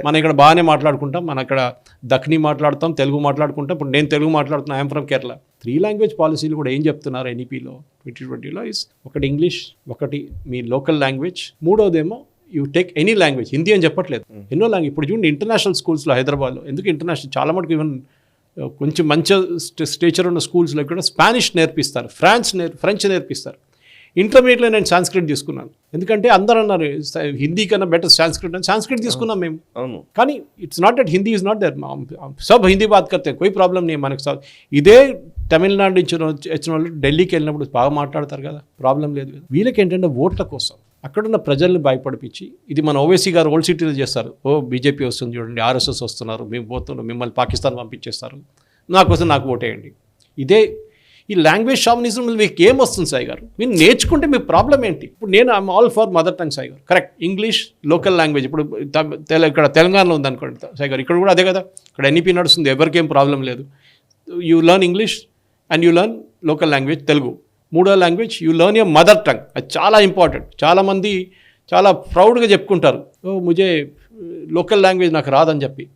మనం ఇక్కడ బాగానే మాట్లాడుకుంటాం, మన ఇక్కడ దక్షిణి మాట్లాడతాం, తెలుగు మాట్లాడుకుంటాం. ఇప్పుడు నేను తెలుగు మాట్లాడుతున్నా, ఐఎమ్ ఫ్రమ్ కేరళ. 3 లాంగ్వేజ్ పాలసీలు కూడా ఏం చెప్తున్నారు NEPలో 2020లో ఇస్ ఒకటి ఇంగ్లీష్, ఒకటి మీ లోకల్ లాంగ్వేజ్, మూడోదేమో you take any language. Hindi అని చెప్పట్లేదు, ఎన్నో లాంగ్వేజ్. ఇప్పుడు చూడండి ఇంటర్నేషనల్ స్కూల్స్లో హైదరాబాద్లో, ఎందుకు ఇంటర్నేషనల్ చాలా మటుకు ఈవెన్ కొంచెం మంచి స్టేచర్ ఉన్న స్కూల్స్లో కూడా స్పానిష్ నేర్పిస్తారు, ఫ్రెంచ్ నేర్పిస్తారు. ఇంటర్మీడియట్లో నేను సాంస్క్రిట్ తీసుకున్నాను, ఎందుకంటే అందరూ అన్నారు హిందీ కన్నా బెటర్ సాంస్క్రిట్ అని. సాంస్క్రిట్ తీసుకున్నాం మేము. కానీ it's not that Hindi is not there, సబ్ హిందీ బాత్ కర్తే, కోయి ప్రాబ్లం नहीं మనకు. ఇదే తమిళనాడు నుంచి వచ్చిన వాళ్ళు ఢిల్లీకి వెళ్ళినప్పుడు బాగా మాట్లాడతారు కదా, ప్రాబ్లం లేదు. వీళ్ళకి ఏంటంటే ఓట్ల కోసం అక్కడున్న ప్రజల్ని భయపడిపించి, ఇది మన ఓవైసీ గారు ఓల్డ్ సిటీలో చేస్తారు. బీజేపీ వస్తుంది చూడండి, RSS వస్తున్నారు, మేము పోతున్నాం, మిమ్మల్ని పాకిస్తాన్ పంపించేస్తారు, నాకు ఓటేయండి. ఇదే ఈ లాంగ్వేజ్ షామనిజం మీకు ఏం వస్తుంది సాయి గారు? మీరు నేర్చుకుంటే మీ ప్రాబ్లం ఏంటి? ఇప్పుడు నేను I'm all for mother tongue Sai గారు, కరెక్ట్. English local language. ఇప్పుడు ఇక్కడ తెలంగాణలో ఉందనుకోండి సాయి గారు, ఇక్కడ కూడా అదే కదా, ఇక్కడ NEP నడుస్తుంది, ఎవరికేం ప్రాబ్లం లేదు. You learn English and you learn local language Telugu. మూడో language you learn your mother tongue. అది చాలా ఇంపార్టెంట్. చాలామంది చాలా ప్రౌడ్గా చెప్పుకుంటారు, ఓ ముజే లోకల్ లాంగ్వేజ్ నాకు రాదని చెప్పి.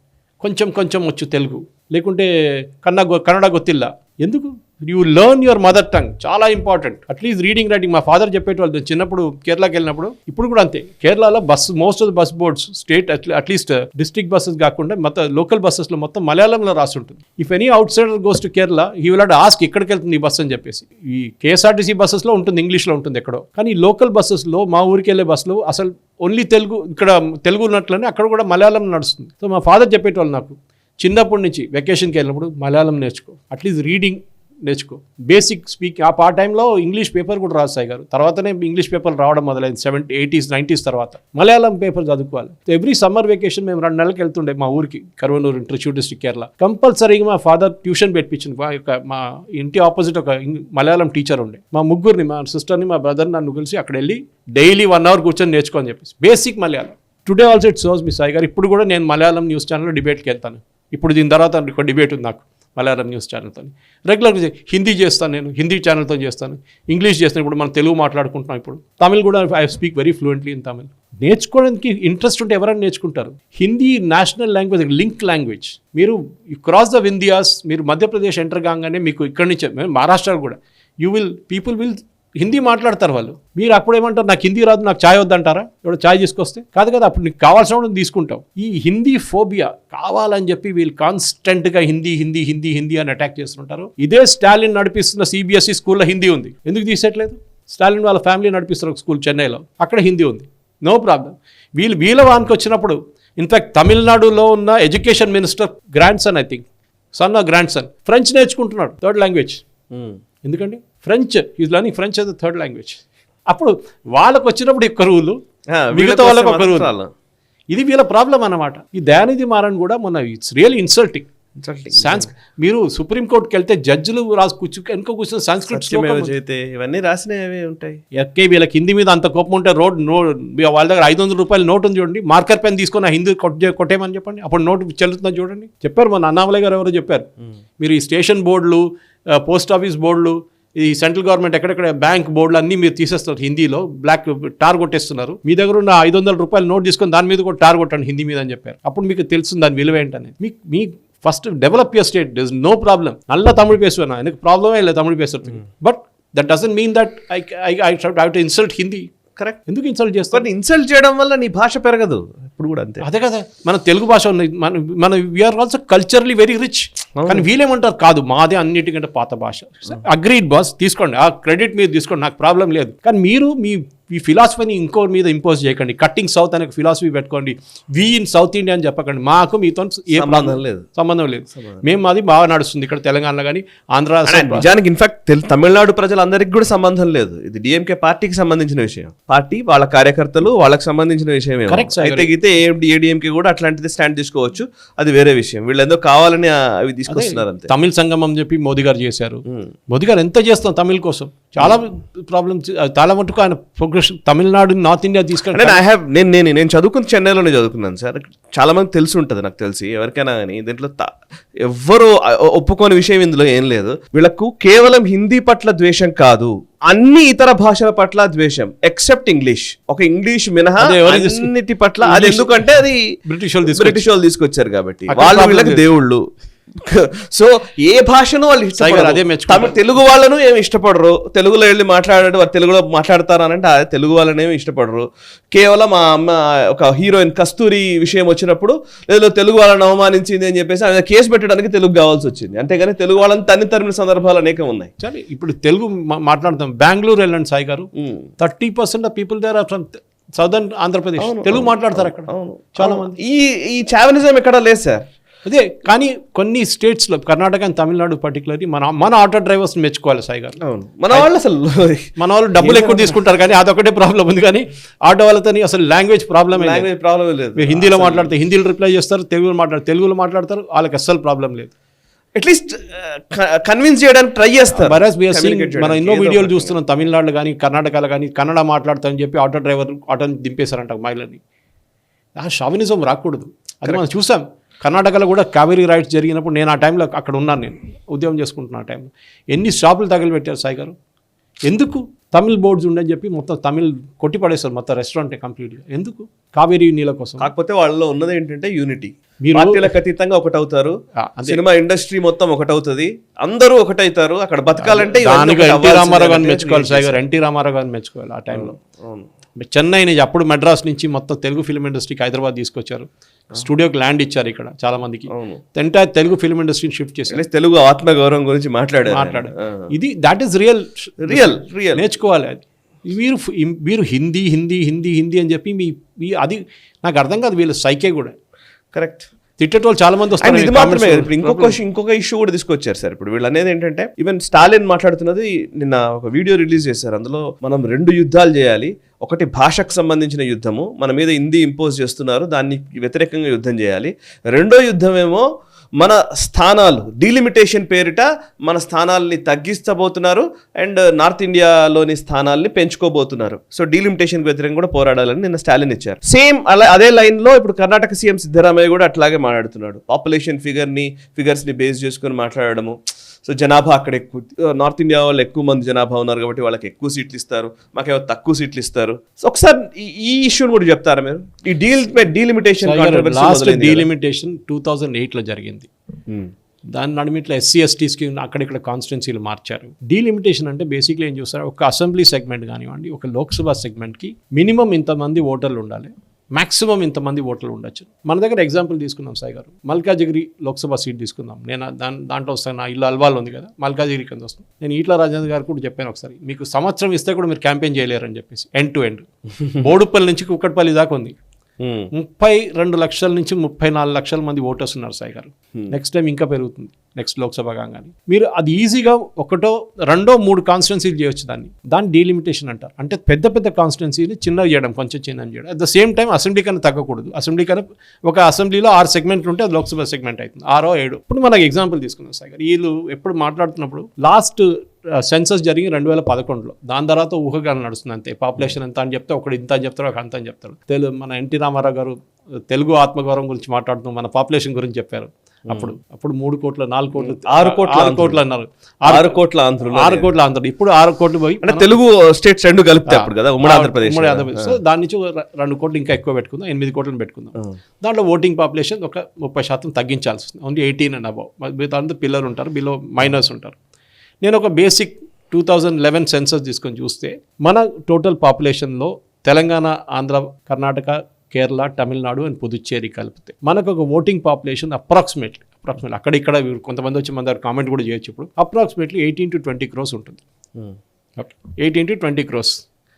కొంచెం వచ్చు తెలుగు, లేకుంటే కన్నడ గొత్తిల్ల. ఎందుకు? You learn your mother tongue, చాలా ఇంపార్టెంట్. అట్లీస్ట్ రీడింగ్ రైటింగ్ మా ఫాదర్ చెప్పేటోళ్ళు. నేను చిన్నప్పుడు కేరళకి వెళ్ళినప్పుడు, ఇప్పుడు కూడా అంతే, కేరళలో most of the bus boards state at least district buses కాకుండా మొత్తం లోకల్ బస్సెస్లో మొత్తం మలయాళంలో రాసి ఉంటుంది. If any out cider goes to Kerala he will have to ask ఎక్కడికి వెళ్తుంది ఈ బస్ అని చెప్పేసి. ఈ కేఎస్ఆర్టీసీ బస్సెస్లో ఉంటుంది, ఇంగ్లీష్లో ఉంటుంది ఎక్కడో. కానీ లోకల్ బస్సెస్లో, మా ఊరికి వెళ్ళే బస్సులో అసలు ఓన్లీ తెలుగు, ఇక్కడ తెలుగు ఉన్నట్లనే అక్కడ కూడా మలయాళం నడుస్తుంది. సో మా ఫాదర్ చెప్పేటోళ్ళు నాకు, చిన్నప్పటి నుంచి వెకేషన్కి వెళ్ళినప్పుడు మలయాళం నేర్చుకో, అట్లీస్ట్ రీడింగ్ నేర్చుకో, బేసిక్ స్పీకింగ్. ఆ టైంలో ఇంగ్లీష్ పేపర్ కూడా రాస్తాయి గారు. తర్వాతనే ఇంగ్లీష్ పేపర్లు రావడం మొదలైంది 80s 90s తర్వాత. మలయాళం పేపర్ చదువుకోవాలి. ఎవ్రీ సమ్మర్ వెకేషన్ మేము 2 నెలలకు వెళ్తుండే మా ఊరికి, కరువనూరు ఇంటర్చూ డిస్ట్రిక్ట్ కేరళ. కంపల్సరీగా మా ఫాదర్ ట్యూషన్ పెట్టించింది. మా ఇంటి ఆపోజిట్ ఒక మలయాళం టీచర్ ఉండే. మా ముగ్గురిని, మా సిస్టర్ని, మా బ్రదర్ని, నన్ను కలిసి అక్కడ వెళ్ళి డైలీ 1 hour కూర్చొని నేర్చుకోని చెప్పేసి basic Malayalam. Today also it shows me Sai garu. ఇప్పుడు కూడా నేను మలయాళం న్యూస్ ఛానల్లో డిబేట్కి వెళ్తాను. ఇప్పుడు దీని తర్వాత ఒక డిబేట్ ఉంది నాకు మలయాళం న్యూస్ ఛానల్తో. రెగ్యులర్గా హిందీ చేస్తాను, నేను హిందీ ఛానల్తో చేస్తాను, ఇంగ్లీష్ చేస్తాను. ఇప్పుడు మనం తెలుగు మాట్లాడుకుంటున్నాం. ఇప్పుడు తమిళ్ కూడా I speak very fluently in Tamil. నేర్చుకోవడానికి ఇంట్రెస్ట్ ఉంటే ఎవరైనా నేర్చుకుంటారు. Hindi national language, link language. మీరు క్రాస్ ద వింధ్యాస్, మీరు మధ్యప్రదేశ్ ఎంటర్ కాగానే మీకు ఇక్కడి నుంచి మహారాష్ట్ర కూడా పీపుల్ విల్ హిందీ మాట్లాడతారు వాళ్ళు. మీరు అప్పుడేమంటారు, నాకు హిందీ రాదు, నాకు ఛాయ్ వద్దంటారా? ఇప్పుడు ఛాయ్ తీసుకొస్తే కాదు కదా, అప్పుడు నీకు కావాల్సిన తీసుకుంటావు. ఈ హిందీ ఫోబియా కావాలని చెప్పి వీళ్ళు కాన్స్టెంట్గా హిందీ హిందీ హిందీ హిందీ అని అటాక్ చేస్తుంటారు. ఇదే స్టాలిన్ నడిపిస్తున్న CBSE స్కూల్లో హిందీ ఉంది, ఎందుకు తీసేయట్లేదు? స్టాలిన్ వాళ్ళ ఫ్యామిలీ నడిపిస్తున్న ఒక స్కూల్ చెన్నైలో, అక్కడ హిందీ ఉంది, నో ప్రాబ్లం. వీళ్ళ వానికి వచ్చినప్పుడు ఇన్ఫ్యాక్ట్ తమిళనాడులో ఉన్న education minister grand son, I think grand son, French నేర్చుకుంటున్నాడు, 3rd లాంగ్వేజ్. ఎందుకండి? French, is learning French as 3rd language. అప్పుడు వాళ్ళకు వచ్చినప్పుడు ఒక రూలు, మిగతా వాళ్ళకి ఒక రూల్. ఇది వీళ్ళ ప్రాబ్లం అన్నమాట. ఈ దయానిధి మారన్ కూడా మొన్న ఇట్స్ రియల్ ఇన్సల్టింగ్. మీరు సుప్రీంకోర్టుకి వెళ్తే జడ్జిలు వెనుక కూర్చొని సంస్కృత్ ఇవన్నీ రాసినవి ఉంటాయి. ఎక్కే వీళ్ళకి హిందీ మీద అంత కోపం ఉంటే వాళ్ళ దగ్గర 500 రూపాయల నోట్ ఉంది చూడండి, మార్కర్ పెన్ తీసుకొని ఆ హిందీ కొట్టేయమని చెప్పండి, అప్పుడు నోటు చెల్లుతుందని చూడండి. చెప్పారు మన అన్నామలై గారు ఎవరో చెప్పారు, మీరు ఈ స్టేషన్ బోర్డులు, పోస్ట్ ఆఫీస్ బోర్డులు, ఈ సెంట్రల్ గవర్నమెంట్ ఎక్కడెక్కడ బ్యాంక్ బోర్డులు అన్నీ మీరు తీసేస్తారు, హిందీలో బ్లాక్ టార్ కొట్టేస్తున్నారు. మీ దగ్గర ఉన్న 500 రూపాయల నోట్ తీసుకొని దాని మీద కూడా టార్ కొట్టండి హిందీ మీద అని చెప్పారు. అప్పుడు మీకు తెలుస్తుంది దాని విలువ ఏంటనేది. మీ first develop your state, there is no problem. నల్ల తమిళ్ పేసుకున్నా, எனக்கு ప్రాబ్లమే లేదు తమిళ్ పేసుతుంది. But that doesn't mean that I have to insult Hindi. Correct. ఎందుకు ఇన్సల్ట్ చేస్తారు? ఇన్సల్ట్ చేయడం వల్ల నీ భాష పెరగదు. ఇప్పుడు కూడా అంతే. అదే కదా, మన తెలుగు భాష ఉంది, మన we are also culturally very rich. కానీ వీళ్ళేమంటారు, కాదు మాదే అన్నిటికంటే పాత భాష. అగ్రీడ్ బాస్, తీసుకోండి, ఆ క్రెడిట్ మీరు తీసుకోండి, నాకు ప్రాబ్లం లేదు. కానీ మీరు మీ ఫిలాసఫీని ఇంకోటి మీద ఇంపోజ్ చేయకండి. కట్టింగ్ సౌత్ అనే ఫిలాసఫీ పెట్టుకోండి. వి ఇన్ సౌత్ ఇండియా అని చెప్పకండి. మాకు మీతో ఏ సంబంధం లేదు. మేము అది బాగా నడుస్తుంది ఇక్కడ తెలంగాణలో కానీ ఆంధ్ర. నిజానికి ఇన్ఫాక్ట్ తమిళనాడు ప్రజలందరికీ కూడా సంబంధం లేదు. ఇది డిఎంకే పార్టీకి సంబంధించిన విషయం. పార్టీ వాళ్ళ కార్యకర్తలు వాళ్ళకి సంబంధించిన విషయం. అయితే ఏడీఎంకే కూడా అట్లాంటిది స్టాండ్ తీసుకోవచ్చు, అది వేరే విషయం. వీళ్ళు ఎందుకు కావాలని అవి తీసుకొస్తున్నారు అంతే. తమిళ సంగమం చెప్పి మోదీ గారు చేశారు. మోదీ గారు ఎంత చేస్తాం తమిళ్ కోసం, చాలా ప్రాబ్లమ్స్, చాలా మటుకు ఆయన ప్రోగ్రెషన్ తమిళనాడు, నార్త్ ఇండియా తీసుకెళ్ళి. నేను చదువుకుని చెన్నైలోనే చదువుకున్నాను సార్. చాలా మంది తెలిసి ఉంటుంది నాకు తెలిసి, ఎవరికైనా కానీ దీంట్లో ఎవ్వరూ ఒప్పుకోని విషయం ఇందులో ఏం లేదు. వీళ్ళకు కేవలం హిందీ పట్ల ద్వేషం కాదు, అన్ని ఇతర భాషల పట్ల ద్వేషం ఎక్సెప్ట్ ఇంగ్లీష్. ఒక ఇంగ్లీష్ మినహా అన్నిటి పట్ల. అది ఎందుకంటే అది బ్రిటిష్ వాళ్ళు తీసుకొచ్చారు కాబట్టి, వాళ్ళు వీళ్ళకి దేవుళ్ళు. సో ఏ భాషను వాళ్ళు ఇష్టపడరు. తెలుగు వాళ్ళను ఏమి ఇష్టపడరు. తెలుగులో వెళ్ళి మాట్లాడే వారు తెలుగులో మాట్లాడతారు అని అంటే తెలుగు వాళ్ళని ఏమి ఇష్టపడరు. కేవలం ఆ అమ్మ ఒక హీరోయిన్ కస్తూరి విషయం వచ్చినప్పుడు లేదు తెలుగు వాళ్ళని అవమానించింది అని చెప్పేసి ఆయన కేసు పెట్టడానికి తెలుగు కావాల్సి వచ్చింది. అంతేగాని తెలుగు వాళ్ళని తరిమిన సందర్భాలు అనేకం ఉన్నాయి. సరే, ఇప్పుడు తెలుగు మాట్లాడతాం. బెంగళూరు వెళ్ళండి సాయి గారు, 30% of people there are from southern Andhra Pradesh. Telugu మాట్లాడతారు అక్కడ చాలా మంది. ఈ చావనిజం ఎక్కడ లేదు సార్. అదే, కానీ కొన్ని స్టేట్స్లో, కర్ణాటక అండ్ తమిళనాడు పర్టికులర్లీ మన ఆటో డ్రైవర్స్ మెచ్చుకోవాలి సాయి గారు. మన వాళ్ళు డబ్బులు ఎక్కువ తీసుకుంటారు కానీ అదొకటే ప్రాబ్లం ఉంది. కానీ ఆటో వాళ్ళతో అసలు లాంగ్వేజ్ ప్రాబ్లం లేదు. హిందీలో మాట్లాడితే హిందీలో రిప్లై చేస్తారు, తెలుగులో మాట్లాడతారు, వాళ్ళకి అస్సలు ప్రాబ్లం లేదు. అట్లీస్ట్ కన్విన్స్ చేయడానికి ట్రై చేస్తారు. మనం ఎన్నో వీడియోలు చూస్తున్నాం తమిళనాడులో కానీ కర్ణాటకలో కానీ, కన్నడ మాట్లాడతామని చెప్పి ఆటోని దింపేశారంట మహిళని. ఆ షావినిజం రాకూడదు, అది మనం చూసాం. కర్ణాటకలో కూడా కావేరీ రైట్స్ జరిగినప్పుడు నేను ఆ టైంలో అక్కడ ఉన్నాను, నేను ఉద్యమం చేసుకుంటున్న ఆ టైంలో ఎన్ని షాపులు తగిలిపెట్టారు సాయి గారు. ఎందుకు? తమిళ్ బోర్డ్స్ ఉండని చెప్పి మొత్తం తమిళ్ కొట్టి పడేస్తారు మొత్తం రెస్టారెంట్ కంప్లీట్గా. ఎందుకు? కావేరీ నీళ్ళ కోసం. కాకపోతే వాళ్ళలో ఉన్నది ఏంటంటే యూనిటీ, మీరు పార్టీలకు అతీతంగా ఒకటవుతారు, సినిమా ఇండస్ట్రీ మొత్తం ఒకటవుతుంది, అందరూ ఒకటవుతారు. అక్కడ బతకాలంటే ఎన్టీ రామారావు గారిని మెచ్చుకోవాలి సాయి గారు, ఎన్టీ రామారావు గారిని మెచ్చుకోవాలి. ఆ టైంలో చెన్నై నుంచి, అప్పుడు మెడ్రాస్ నుంచి మొత్తం తెలుగు ఫిల్మ్ ఇండస్ట్రీకి హైదరాబాద్ తీసుకొచ్చారు, స్టూడియోకి ల్యాండ్ ఇచ్చారు ఇక్కడ చాలా మందికి, ఎంటైర్ తెలుగు ఫిల్మ్ ఇండస్ట్రీని షిఫ్ట్ చేశారు. తెలుగు ఆత్మగౌరవం గురించి మాట్లాడారు. ఇది దాట్ ఈస్ రియల్ నేర్చుకోవాలి. అది మీరు హిందీ హిందీ హిందీ హిందీ అని చెప్పి మీ అది నాకు అర్థం కాదు. వీళ్ళ సైకే కూడా కరెక్ట్ తిట్టేటోళ్ళు చాలా మంది వస్తారు. ఇది మాత్రమే ఇప్పుడు ఇంకొక ఇష్యూ కూడా తీసుకొచ్చారు సార్. ఇప్పుడు వీళ్ళు అనేది ఏంటంటే, ఈవెన్ స్టాలిన్ మాట్లాడుతున్నది, నిన్న ఒక వీడియో రిలీజ్ చేశారు, అందులో మనం 2 యుద్ధాలు చేయాలి. ఒకటి భాషకు సంబంధించిన యుద్ధము, మన మీద హిందీ ఇంపోజ్ చేస్తున్నారు, దాన్ని వ్యతిరేకంగా యుద్ధం చేయాలి. రెండో యుద్ధం ఏమో మన స్థానాలు డీలిమిటేషన్ పేరిట మన స్థానాల్ని తగ్గిస్తబోతున్నారు అండ్ నార్త్ ఇండియాలోని స్థానాల్ని పెంచుకోబోతున్నారు. సో డీలిమిటేషన్ వ్యతిరేకంగా కూడా పోరాడాలని నిన్న స్టాలిన్ ఇచ్చారు. సేమ్ అదే లైన్ లో ఇప్పుడు కర్ణాటక సీఎం సిద్ధరామయ్య కూడా అట్లాగే మాట్లాడుతున్నాడు. పాపులేషన్ ఫిగర్స్ ని బేస్ చేసుకుని మాట్లాడడము. సో జనాభా అక్కడ ఎక్కువ, నార్త్ ఇండియా వాళ్ళు ఎక్కువ మంది జనాభా ఉన్నారు కాబట్టి వాళ్ళకి ఎక్కువ సీట్లు ఇస్తారు, మాకేమో తక్కువ సీట్లు ఇస్తారు. సో ఒకసారి ఈ ఇష్యూని కూడా చెప్తారా మీరు? ఈ డీలిమిటేషన్ 2008లో జరిగింది. దాని నడుమిట్లో SC/STస్కి అక్కడిక్కడ కాన్స్టిట్యున్సీలు మార్చారు. డీలిమిటేషన్ అంటే బేసిక్లీ ఏం చూస్తారు, ఒక అసెంబ్లీ సెగ్మెంట్ కానివ్వండి, ఒక లోక్సభ సెగ్మెంట్కి మినిమం ఇంతమంది ఓటర్లు ఉండాలి, మాక్సిమం ఇంతమంది ఓటర్లు ఉండొచ్చు. మన దగ్గర ఎగ్జాంపుల్ తీసుకుందాం సాయి గారు, మల్కాజిగిరి లోక్సభ సీట్ తీసుకుందాం. నేను దాంట్లో వస్తాను, నా ఇల్లు అల్వాల్ ఉంది కదా, మల్కాజిగిరి కింద వస్తాను. నేను ఈట్ల రాజేంద్ర గారు కూడా చెప్పాను ఒకసారి, మీకు సంవత్సరం ఇస్తే కూడా మీరు క్యాంపెయిన్ చేయలేరని చెప్పేసి. ఎండ్ టు ఎండ్ బోడుపల్లి నుంచి కుక్కట్పల్లి దాకా ఉంది. 32 లక్షల నుంచి 34 లక్షల మంది ఓటర్స్ ఉన్నారు సాయి గారు. నెక్స్ట్ టైం ఇంకా పెరుగుతుంది, నెక్స్ట్ లోక్సభ కాగానే. మీరు అది ఈజీగా 1, 2, 3 కాన్స్టిట్యున్సీలు చేయొచ్చు. దాన్ని డీలిమిటేషన్ అంటారు. అంటే పెద్ద పెద్ద కాన్స్టిట్యున్సీని చిన్నగా చేయడం, కొంచెం చిన్నగా చేయడం. At the same time assembly కన్నా తగ్గకూడదు. అసెంబ్లీ కన్నా ఒక అసెంబ్లీలో 6 సెగ్మెంట్లు ఉంటే అది లోక్సభ సెగ్మెంట్ అవుతుంది, 6, 7. ఇప్పుడు మనకు ఎగ్జాంపుల్ తీసుకున్నాం సాయి గారు. వీళ్ళు ఎప్పుడు మాట్లాడుతున్నప్పుడు లాస్ట్ సెన్సస్ జరిగి 2011లో, దాని తర్వాత ఊహగానం నడుస్తుంది అంతే. పాపులేషన్ ఎంత అని చెప్తే ఒకడు ఇంత అని చెప్తాడు, ఒక అంత అని చెప్తాడు. మన ఎన్టీ రామారావు గారు తెలుగు ఆత్మగౌరవం గురించి మాట్లాడుతూ మన పాపులేషన్ గురించి చెప్పారు. అప్పుడు 3 కోట్ల 4 కోట్లు 6 కోట్లు అన్నారు. 6 కోట్ల ఆంధ్రులు. ఇప్పుడు 6 కోట్లు పోయి అంటే తెలుగు స్టేట్స్ 2 కలిపితే అప్పుడు కదా ఉమ్మడి ఆంధ్రప్రదేశ్. సో దాని నుంచి 2 కోట్లు ఇంకా ఎక్కువ పెట్టుకుందాం, 8 కోట్లను పెట్టుకుందాం. దాంట్లో ఓటింగ్ పాపులేషన్ ఒక 30% తగ్గించాల్సి వస్తుంది. Only 18 and above. మిగతా పిల్లలు ఉంటారు, బిలో మైనర్స్ ఉంటారు. నేను ఒక బేసిక్ 2011 సెన్సస్ తీసుకొని చూస్తే మన టోటల్ పాపులేషన్లో తెలంగాణ, ఆంధ్ర, కర్ణాటక, కేరళ, తమిళనాడు అండ్ పుదుచ్చేరి కలిపితే మనకు ఒక ఓటింగ్ పాపులేషన్ అప్రాక్సిమేట్లీ అక్కడిక్కడ కొంతమంది వచ్చి మన దగ్గర కామెంట్ కూడా చేయొచ్చు. ఇప్పుడు అప్రాక్సిమేట్లీ 18 to 20 crores ఉంటుంది. Okay, 18 to 20 crores.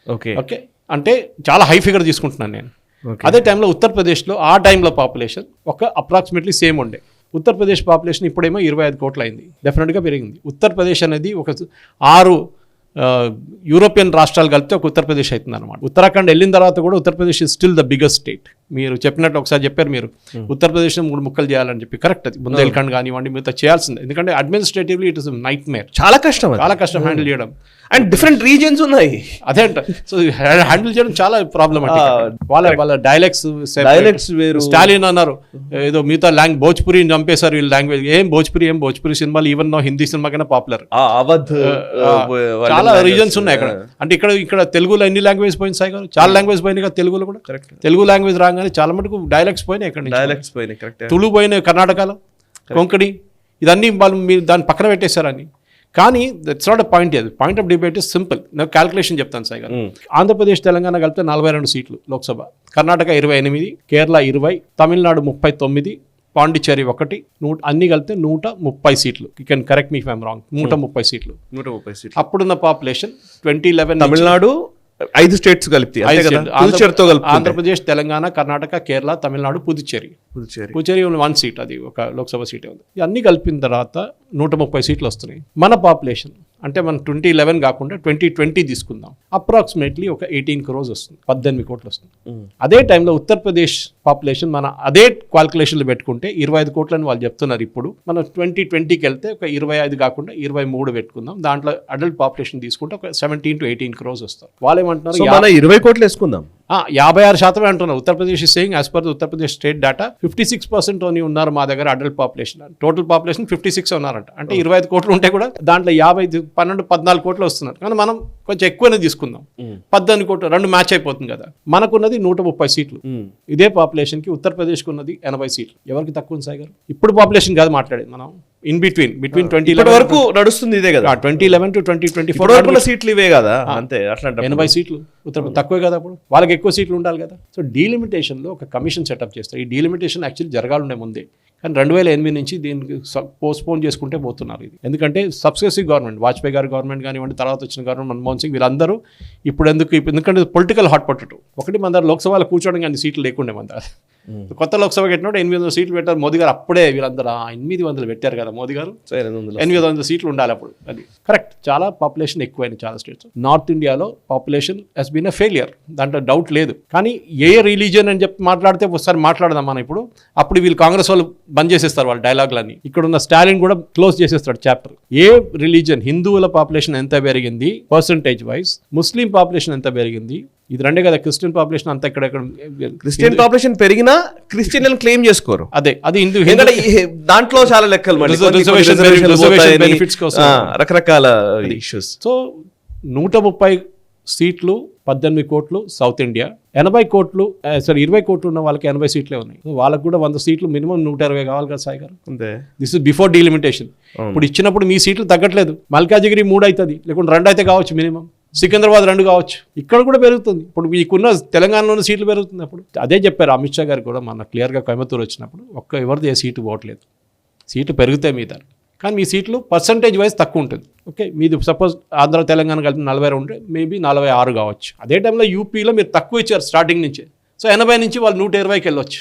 ఓకే, అంటే చాలా హై ఫిగర్ తీసుకుంటున్నాను నేను. అదే టైంలో ఉత్తరప్రదేశ్లో ఆ టైంలో పాపులేషన్ ఒక అప్రాక్సిమేట్లీ సేమ్ ఉండే. ఉత్తరప్రదేశ్ పాపులేషన్ ఇప్పుడేమో 25 కోట్లు అయింది, డెఫినెట్గా పెరిగింది. ఉత్తరప్రదేశ్ అనేది ఒక 6 యూరోపియన్ రాష్ట్రాలు కలిపితే ఒక ఉత్తరప్రదేశ్ అవుతుంది అనమాట. ఉత్తరాఖండ్ వెళ్ళిన తర్వాత కూడా Uttar Pradesh is still the biggest state. మీరు చెప్పినట్టు ఒకసారి చెప్పారు మీరు, ఉత్తరప్రదేశ్లో 3 ముక్కలు చేయాలని చెప్పి. కరెక్ట్, అది బుందేల్ఖండ్ కానివ్వండి మిగతా చేయాల్సిందే. ఎందుకంటే administratively it is nightmare, చాలా కష్టం హ్యాండిల్ చేయడం. అండ్ డిఫరెంట్ రీజియన్స్ ఉన్నాయి, అదే అంట. సో హ్యాండిల్ చేయడం చాలా ప్రాబ్లమాటిక్. వాళ్ళ డైలెక్ట్స్ వేరు. స్టాలిన్ అన్నారు ఏదో మిగతా భోజ్పురి చంపేశారు వీళ్ళు లాంగ్వేజ్. ఏం భోజ్పురి సినిమాలు ఈవెన్ హిందీ సినిమా కన్నా పాపులర్. చాలా రీజన్స్ ఉన్నాయి అక్కడ. అంటే ఇక్కడ తెలుగులో ఎన్ని లాంగ్వేజ్ పోయింది సాయి గారు? చాలా లాంగ్వేజ్ పోయినాయి కదా తెలుగులో కూడా. కరెక్ట్, తెలుగు లాంగ్వేజ్ రాగానే చాలా మటుకు డైలెక్ట్స్ పోయినాయి. ఇక్కడ తుళు పోయినాయి, కర్ణాటకలో కొంకణి, ఇదన్నీ వాళ్ళు మీరు దాన్ని పక్కన పెట్టేశారని. కానీ దట్స్ నాట్ అ పాయింట్. అది point of debate is simple. నేను క్యాల్కులేషన్ చెప్తాను సాయి గారు. ఆంధ్రప్రదేశ్, తెలంగాణ కలిపితే 42 సీట్లు లోక్సభ, కర్ణాటక 28, కేరళ 20, తమిళనాడు 39, పాండిచ్చేరి 1, అన్ని కలిపితే 130 సీట్లు. You can correct me if I'm wrong. 130 సీట్లు. అప్పుడున్న పాపులేషన్ 2011 తమిళనాడు 5 స్టేట్స్ కలిపి ఆంధ్రప్రదేశ్, తెలంగాణ, కర్ణాటక, కేరళ, తమిళనాడు, పుదుచ్చేరి 1 సీట్, అది ఒక లోక్సభ సీటే ఉంది. ఇవన్నీ కలిపిన తర్వాత 130 సీట్లు వస్తున్నాయి. మన పాపులేషన్ అంటే మనం 2011 కాకుండా 2020 తీసుకుందాం. అప్రాక్సిమేట్లీ ఒక 18 crores వస్తుంది, 18 కోట్లు వస్తుంది. అదే టైంలో ఉత్తరప్రదేశ్ పాపులేషన్ మన అదే క్యాల్కులేషన్లు పెట్టుకుంటే 25 కోట్లని వాళ్ళు చెప్తున్నారు. ఇప్పుడు మనం 2020కి వెళ్తే ఒక 25 కాకుండా 23 పెట్టుకుందాం. దాంట్లో అడల్ట్ పాపులేషన్ తీసుకుంటే ఒక 17 to 18 crores వస్తారు. వాళ్ళు ఏమంటున్నారు, సో మన 20 కోట్లు వేసుకుందాం, 56% అంటున్నారు. Uttar Pradesh is saying as per Uttar Pradesh state data 56% only ఉన్నారు మా దగ్గర అడల్ట్ పాపులేషన్. టోటల్ పాపులేషన్ 56 ఉన్నారంట. అంటే 25 కోట్లు ఉంటే కూడా దాంట్లో 14 కోట్లు వస్తున్నారు. కానీ మనం కొంచెం ఎక్కువనే తీసుకుందాం, 18 కోట్లు, 2 మ్యాచ్ అయిపోతుంది కదా. మనకున్నది 130 సీట్లు. ఇదే పాపులేషన్ కి ఉత్తరప్రదేశ్కి ఉన్నది 80 సీట్లు. ఎవరికి తక్కువ ఉంది సాయి గారు? ఇప్పుడు పాపులేషన్ కాదు మాట్లాడేది మనం, ఇన్ బిట్వీన్ 2011 వరకు నడుస్తుంది ఇదే కదా, 2011 to 2024 వరకు సీట్లు ఇవే కదా, అంతే. అట్లా 80 సీట్లు ఉత్తరప్రదేశ్ తక్కువే కదా, అప్పుడు వాళ్ళకి ఎక్కువ సీట్లు ఉండాలి కదా. సో డీలిమిటేషన్లో ఒక కమిషన్ సెటప్ చేస్తారు. ఈ డీలిమిటేషన్ యాక్చువల్లీ జరగాలండే ముందే, కానీ 2008 నుంచి దీనికి పోస్ట్పోన్ చేసుకుంటే పోతున్నారు. ఇది ఎందుకంటే సక్సెసివ్ గవర్నమెంట్, వాజ్పేయి గారి గవర్నమెంట్ కానివ్వండి, తర్వాత వచ్చిన గవర్నమెంట్ మన్మోహన్ సింగ్, వీళ్ళందరూ ఇప్పుడు ఎందుకంటే పొలిటికల్ హాట్ పొటాటో. ఒకటి మన దగ్గర లోక్సభలో కూర్చోవడం కానీ సీట్లు లేకుండే మన దగ్గర. కొత్త లోక్సభ పెట్టినప్పుడు 800 సీట్లు పెట్టారు మోదీ గారు. అప్పుడే వీళ్ళందరూ 800 పెట్టారు కదా మోదీ గారు, 800 సీట్లు ఉండాలి అప్పుడు. అది కరెక్ట్. చాలా పాపులేషన్ ఎక్కువైంది చాలా స్టేట్స్. నార్త్ ఇండియాలో population has been a failure, దాంట్లో డౌట్ లేదు. కానీ ఏ రిలీజియన్ అని చెప్పి మాట్లాడితే ఒకసారి మాట్లాడదాం మనం ఇప్పుడు. అప్పుడు వీళ్ళు కాంగ్రెస్ వాళ్ళు బంద్ చేసేస్తారు వాళ్ళ డైలాగ్లన్నీ. ఇక్కడ ఉన్న స్టాలిన్ కూడా క్లోజ్ చేసేస్తాడు చాప్టర్. ఏ రిలీజియన్, హిందువుల పాపులేషన్ ఎంత పెరిగింది పర్సంటేజ్ వైజ్, ముస్లిం పాపులేషన్ ఎంత పెరిగింది, ఇది రెండే కదా. క్రిస్టియన్ పాపులేషన్ అంతా ఇక్కడ, క్రిస్టియన్ పాపులేషన్ పెరిగినా క్రిస్టియన్ క్లెయిమ్ చేసుకోరు. అదే అది హిందూ దాంట్లో చాలా లెక్కలు బెనిఫిట్స్ కోసం రకరకాల ఇష్యూస్. సో 130 సీట్లు, 18 కోట్లు సౌత్ ఇండియా, 80 కోట్లు 20 కోట్లు ఉన్న వాళ్ళకి 80 సీట్లే ఉన్నాయి. వాళ్ళకి కూడా 100 సీట్లు మినిమం 120 కావాలి కదా సాయి గారు. This is before delimitation. ఇప్పుడు ఇచ్చినప్పుడు మీ సీట్లు తగ్గట్లేదు. మల్కాజిగిరి 3 అవుతుంది, లేకుంటే 2 అయితే కావచ్చు మినిమం. సికింద్రాబాద్ 2 కావచ్చు. ఇక్కడ కూడా పెరుగుతుంది. ఇప్పుడు మీకున్న తెలంగాణలోని సీట్లు పెరుగుతుంది. అప్పుడు అదే చెప్పారు అమిత్ షా గారు కూడా మన క్లియర్గా కోయంబత్తూరు వచ్చినప్పుడు, ఎవరిది ఏ సీటు పోవట్లేదు, సీట్లు పెరుగుతాయి మీ దాన్ని, కానీ మీ సీట్లు పర్సంటేజ్ వైజ్ తక్కువ ఉంటుంది. ఓకే, మీది సపోజ్ ఆంధ్ర తెలంగాణ కలిపి 40 ఉంటే మేబీ 46 కావచ్చు. అదే టైంలో యూపీలో మీరు తక్కువ ఇచ్చారు స్టార్టింగ్ నుంచి. సో 80 నుంచి వాళ్ళు 120కి వెళ్ళొచ్చు.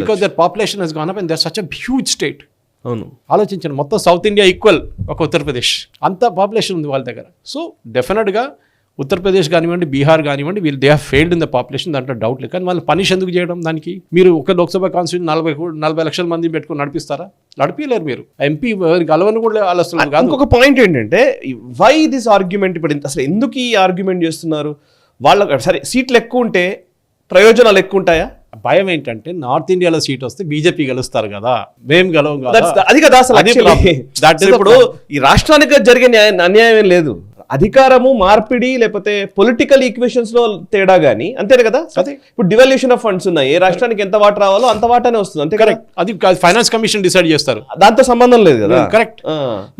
Because their population has gone up and they're such a huge state. అవును, ఆలోచించండి, మొత్తం సౌత్ ఇండియా ఈక్వల్ ఒక ఉత్తరప్రదేశ్, అంత పాపులేషన్ ఉంది వాళ్ళ దగ్గర. సో డెఫినెట్గా ఉత్తరప్రదేశ్ కానివ్వండి, బీహార్ కానివ్వండి, వీళ్ళు they have failed in the population, దాంట్లో డౌట్ లేదు. కానీ వాళ్ళు పనిష్ ఎందుకు చేయడం దానికి? మీరు ఒక లోక్సభ కాన్స్టిట్యూషన్ 40 లక్షల మంది పెట్టుకుని నడిపిస్తారా? నడిపిలేరు. మీరు ఎంపీ గలవని కూడా ఆలోచన కాదు. ఇంకొక పాయింట్ ఏంటంటే, వై దిస్ ఆర్గ్యుమెంట్? ఇప్పుడు అసలు ఎందుకు ఈ ఆర్గ్యుమెంట్ చేస్తున్నారు? వాళ్ళ సరే సీట్లు ఎక్కువ ఉంటే ప్రయోజనాలు ఎక్కువ ఉంటాయా? భయం ఏంటంటే నార్త్ ఇండియాలో సీట్ వస్తే బీజేపీ గెలుస్తారు కదా, మేము గెలవం కదా. అది కదా అసలు. ఇప్పుడు ఈ రాష్ట్రానికి జరిగే అన్యాయం ఏం లేదు, అధికారము మార్పిడి లేకపోతే పొలిటికల్ ఈక్వేషన్స్ లో తేడా గానీ, అంతే కదా. ఇప్పుడు డివాల్యూషన్ ఆఫ్ ఫండ్స్ ఉన్నాయి, ఏ రాష్ట్రానికి ఎంత వాటా రావాలో అంత వాటానే వస్తుంది, అంతే. కరెక్ట్. అది ఫైనాన్స్ కమిషన్ డిసైడ్ చేస్తారు, దాంతో సంబంధం లేదు కదా. కరెక్ట్.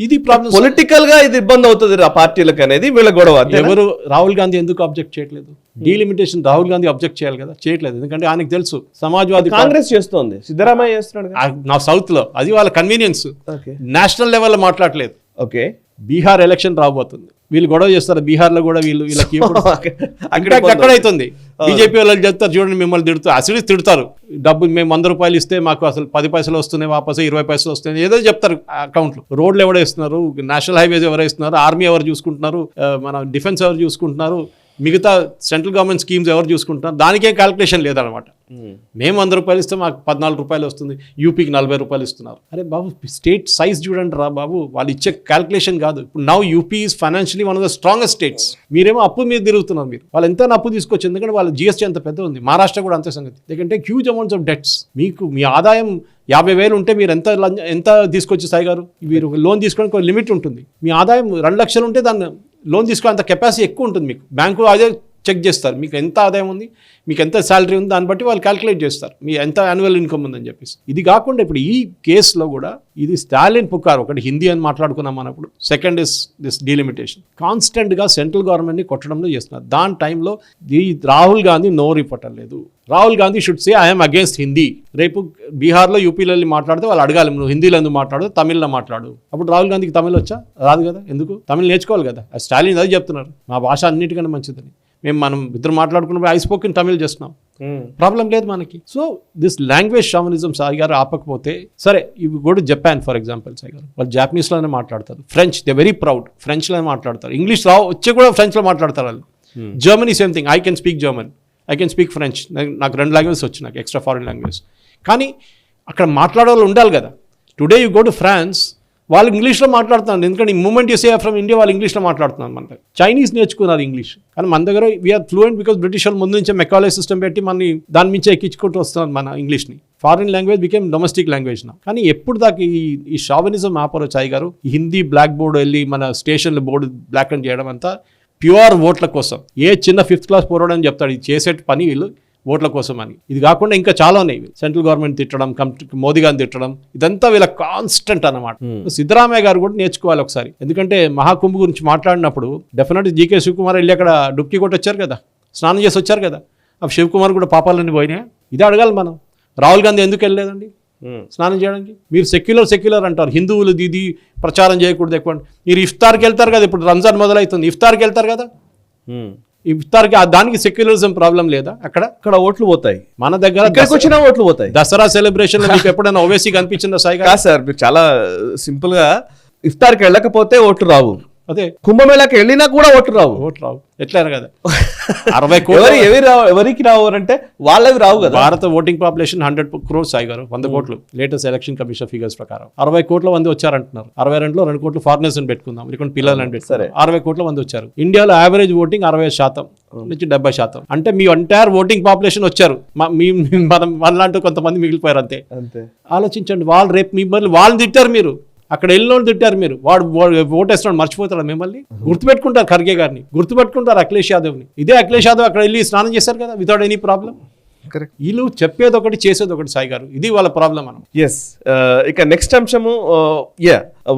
ఇది ప్రాబ్లం. పొలిటికల్ గా ఇది ఇబ్బంది అవుతుంది ఆ పార్టీలకు అనేది వీళ్ళ గొడవ. ఎవరు రాహుల్ గాంధీ ఎందుకు అబ్జెక్ట్ చేయట్లేదు? డీలిమిటేషన్ రాహుల్ గాంధీ అబ్జెక్ట్ చేయాలి కదా, చేయట్లేదు. ఎందుకంటే ఆయనకు తెలుసు సమాజ్వాదీ కాంగ్రెస్ చేస్తోంది, సిద్ధరామయ్య చేస్తున్నాడు నా సౌత్ లో, అది వాళ్ళ కన్వీనియన్స్. నేషనల్ లెవెల్లో మాట్లాడలేదు. ఓకే, బీహార్ ఎలక్షన్ రాబోతుంది, వీళ్ళు గొడవ చేస్తారు బీహార్ లో కూడా. వీళ్ళకి ఎక్కడైతుంది? బీజేపీ వాళ్ళు చెప్తారు, చూడండి మిమ్మల్ని తిడుతారు, అసలు తిడతారు. డబ్బు మేము 100 రూపాయలు ఇస్తే మాకు అసలు 10 పైసలు వస్తున్నాయి, వాపసు 20 పైసలు వస్తున్నాయి, ఏదో చెప్తారు అకౌంట్లు. రోడ్లు ఎవరు వేస్తున్నారు, నేషనల్ హైవేస్ ఎవరు వేస్తున్నారు, ఆర్మీ ఎవరు చూసుకుంటున్నారు, మన డిఫెన్స్ ఎవరు చూసుకుంటున్నారు, మిగతా సెంట్రల్ గవర్నమెంట్ స్కీమ్స్ ఎవరు చూసుకుంటున్నారు, దానికేం క్యాల్కులేషన్ లేదనమాట. మేము 100 రూపాయలు ఇస్తే మాకు 14 రూపాయలు వస్తుంది, యూపీకి 40 రూపాయలు ఇస్తున్నారు. అరే బాబు, స్టేట్ సైజ్ చూడండి రా బాబు, వాళ్ళు ఇచ్చే క్యాల్కులేషన్ కాదు. ఇప్పుడు now UP is financially one of the strongest states. మీరేమో అప్పు మీద తిరుగుతున్నారు. మీరు వాళ్ళు ఎంత అప్పు తీసుకొచ్చి, ఎందుకంటే వాళ్ళ జిఎస్టీ అంత పెద్ద ఉంది. మహారాష్ట్ర కూడా అంతే సంగతి. ఎందుకంటే హ్యూజ్ అమౌంట్స్ ఆఫ్ డెట్స్. మీకు మీ ఆదాయం 50,000 ఉంటే మీరు ఎంత తీసుకొచ్చి సాయి గారు, మీరు లోన్ తీసుకోవడానికి ఒక లిమిట్ ఉంటుంది. మీ ఆదాయం 2 లక్షలు ఉంటే దాన్ని లోన్ తీసుకునే అంత కెపాసిటీ ఎక్కువ ఉంటుంది మీకు. బ్యాంకులో అదే చెక్ చేస్తారు, మీకు ఎంత ఆదాయం ఉంది, మీకు ఎంత శాలరీ ఉంది, దాన్ని బట్టి వాళ్ళు క్యాల్కులేట్ చేస్తారు మీ ఎంత యాన్యువల్ ఇన్కమ్ ఉందని చెప్పేసి. ఇది కాకుండా ఇప్పుడు ఈ కేసులో కూడా ఇది స్టాలిన్ పుకార్. ఒకటి హిందీ అని మాట్లాడుకున్నాం మనప్పుడు, సెకండ్ ఇస్ దిస్ డీలిమిటేషన్. కాన్స్టెంట్గా సెంట్రల్ గవర్నమెంట్ని కొట్టడంలో చేస్తున్నారు. దాని టైంలో ఈ రాహుల్ గాంధీ నోరు ఇప్పటలేదు. Rahul Gandhi should say I'm against Hindi. రేపు బీహార్లో యూపీలో వెళ్ళి మాట్లాడితే వాళ్ళు అడగాలి, నువ్వు హిందీలో ఎందుకు మాట్లాడు, తమిళ్లో మాట్లాడు. అప్పుడు రాహుల్ గాంధీకి తమిళ్ వచ్చా? రాదు కదా. ఎందుకు? తమిళ్ నేర్చుకోవాలి కదా. స్టాలిన్ అదే చెప్తున్నారు, మా భాష అన్నిటికన్నా మంచిదని. మనం ఇద్దరు మాట్లాడుకున్నప్పుడు ఐ స్పోక్ ఇన్ తమిళ్ చేస్తున్నాం, ప్రాబ్లం లేదు మనకి. So this language shamanism Sai గారు ఆపకపోతే సరే. ఇవి కూడా జపాన్ ఫర్ ఎగ్జాంపుల్ సాయి గారు, వాళ్ళు జాపనీస్లోనే మాట్లాడతారు. ఫ్రెంచ్ దే వెరీ ప్రౌడ్, ఫ్రెంచ్లోనే మాట్లాడతారు. ఇంగ్లీష్ వచ్చి కూడా ఫ్రెంచ్లో మాట్లాడతారు వాళ్ళు. Germany same thing, I can speak German, I can speak French, నాకు 2 లాంగ్వేజెస్ వచ్చు, నాకు ఎక్స్ట్రా ఫారిన్ లాంగ్వేజ్. కానీ అక్కడ మాట్లాడే వాళ్ళు ఉండాలి కదా. Today you go to France, వాళ్ళు ఇంగ్లీష్లో మాట్లాడుతున్నారు, ఎందుకంటే ఈ moment you say from India వాళ్ళు ఇంగ్లీష్లో మాట్లాడుతున్నారు. మన దగ్గర చైనీస్ నేర్చుకున్నారు ఇంగ్లీష్, కానీ మన దగ్గర వీఆర్ ఫ్లూయెంట్ బికాస్ బ్రిటిష్ వాళ్ళు ముందు నుంచే మెకాలే సిస్టమ్ పెట్టి మనని దాని మించి ఎక్కించుకుంటూ వస్తున్నారు మన ఇంగ్లీష్ని. Foreign language became domestic language నా. కానీ ఎప్పుడు దాకా ఈ షావినిజం ఆపరు చాయ్ గారు, ఈ హిందీ బ్లాక్ బోర్డు వెళ్ళి మన స్టేషన్లో బోర్డు బ్లాక్ అండ్ చేయడం అంతా ప్యూర్ ఓట్ల కోసం. ఏ చిన్న 5th క్లాస్ పోరాడని చెప్తాడు ఇది చేసే పని వీళ్ళు ఓట్ల కోసం అని. ఇది కాకుండా ఇంకా చాలా ఉన్నాయి, సెంట్రల్ గవర్నమెంట్ తిట్టడం, మోదీ గారిని తిట్టడం, ఇదంతా వీళ్ళ కాన్స్టెంట్ అన్నమాట. సిద్ధరామయ్య గారు కూడా నేర్చుకోవాలి ఒకసారి, ఎందుకంటే మహాకుంభ గురించి మాట్లాడినప్పుడు డెఫినెట్ జీకే శివకుమార్ వెళ్ళి అక్కడ డుప్కి కొట్టి వచ్చారు కదా, స్నానం చేసి వచ్చారు కదా, ఆ శివకుమార్ కూడా పాపాలన్నీ పోయినాయి. ఇదే అడగాలి మనం. రాహుల్ గాంధీ ఎందుకు వెళ్ళలేదండి స్నానం చేయడానికి? మీరు సెక్యులర్ అంటారు, హిందువులు ఇది ప్రచారం చేయకూడదు ఎక్కువ. మీరు ఇఫ్తార్కి వెళ్తారు కదా, ఇప్పుడు రంజాన్ మొదలవుతుంది, ఇఫ్తార్కి వెళ్తారు కదా, ఇఫ్తార్కి దానికి సెక్యులరిజం ప్రాబ్లం లేదా? అక్కడ ఓట్లు పోతాయి, మన దగ్గర వచ్చిన ఓట్లు పోతాయి. దసరా సెలబ్రేషన్ మీకు ఎప్పుడైనా ఓవేసీ కనిపించిందా సాయి గారు? సార్ మీరు చాలా సింపుల్ గా ఇఫ్తార్కి వెళ్ళకపోతే ఓట్లు రావు, అదే కుంభమేళాకి వెళ్ళినా కూడా ఓట్లు రావు. ఎట్లయినా కదా 60 కోట్లు ఎవరికి రావు అంటే వాళ్ళవి రావు కదా. భారత ఓటింగ్ పాపులేషన్ 100 crores సాయి గారు, 100 కోట్లు లేటెస్ట్ ఎలక్షన్ కమిషన్ ఫిగర్స్ ప్రకారం. 60 కోట్ల మంది వచ్చారంటున్నారు. 62లో 2 కోట్లు ఫారినర్స్ అని పెట్టుకుందాం, ఇక్కడ పిల్లలు అని పెట్టుకుంటారు. 60 కోట్ల మంది వచ్చారు. ఇండియాలో యావరేజ్ ఓటింగ్ 60% నుంచి 70%. అంటే మీ ఎంటైర్ ఓటింగ్ పాపులేషన్ వచ్చారు, మనం మనలాంటి కొంతమంది మిగిలిపోయారు అంతే. ఆలోచించండి, వాళ్ళు రేపు మిమ్మల్ని వాళ్ళని తిట్టారు, మీరు అక్కడ ఎల్లోని తిట్టారు, మీరు వాడు ఓటేస్తున్నాడు మర్చిపోతాడు మిమ్మల్ని? గుర్తుపెట్టుకుంటారు ఖర్గే గారిని, గుర్తుపెట్టుకుంటారు అఖిలేష్ యాదవ్ని. ఇదే అఖిలేష్ యాదవ్ అక్కడ వెళ్ళి స్నానం చేశారు కదా వితౌట్ ఎనీ ప్రాబ్లం. వీళ్ళు చెప్పేది ఒకటి చేసేది ఒకటి సాయి గారు, ఇది వాళ్ళ ప్రాబ్లం. మనం ఇక నెక్స్ట్ అంశము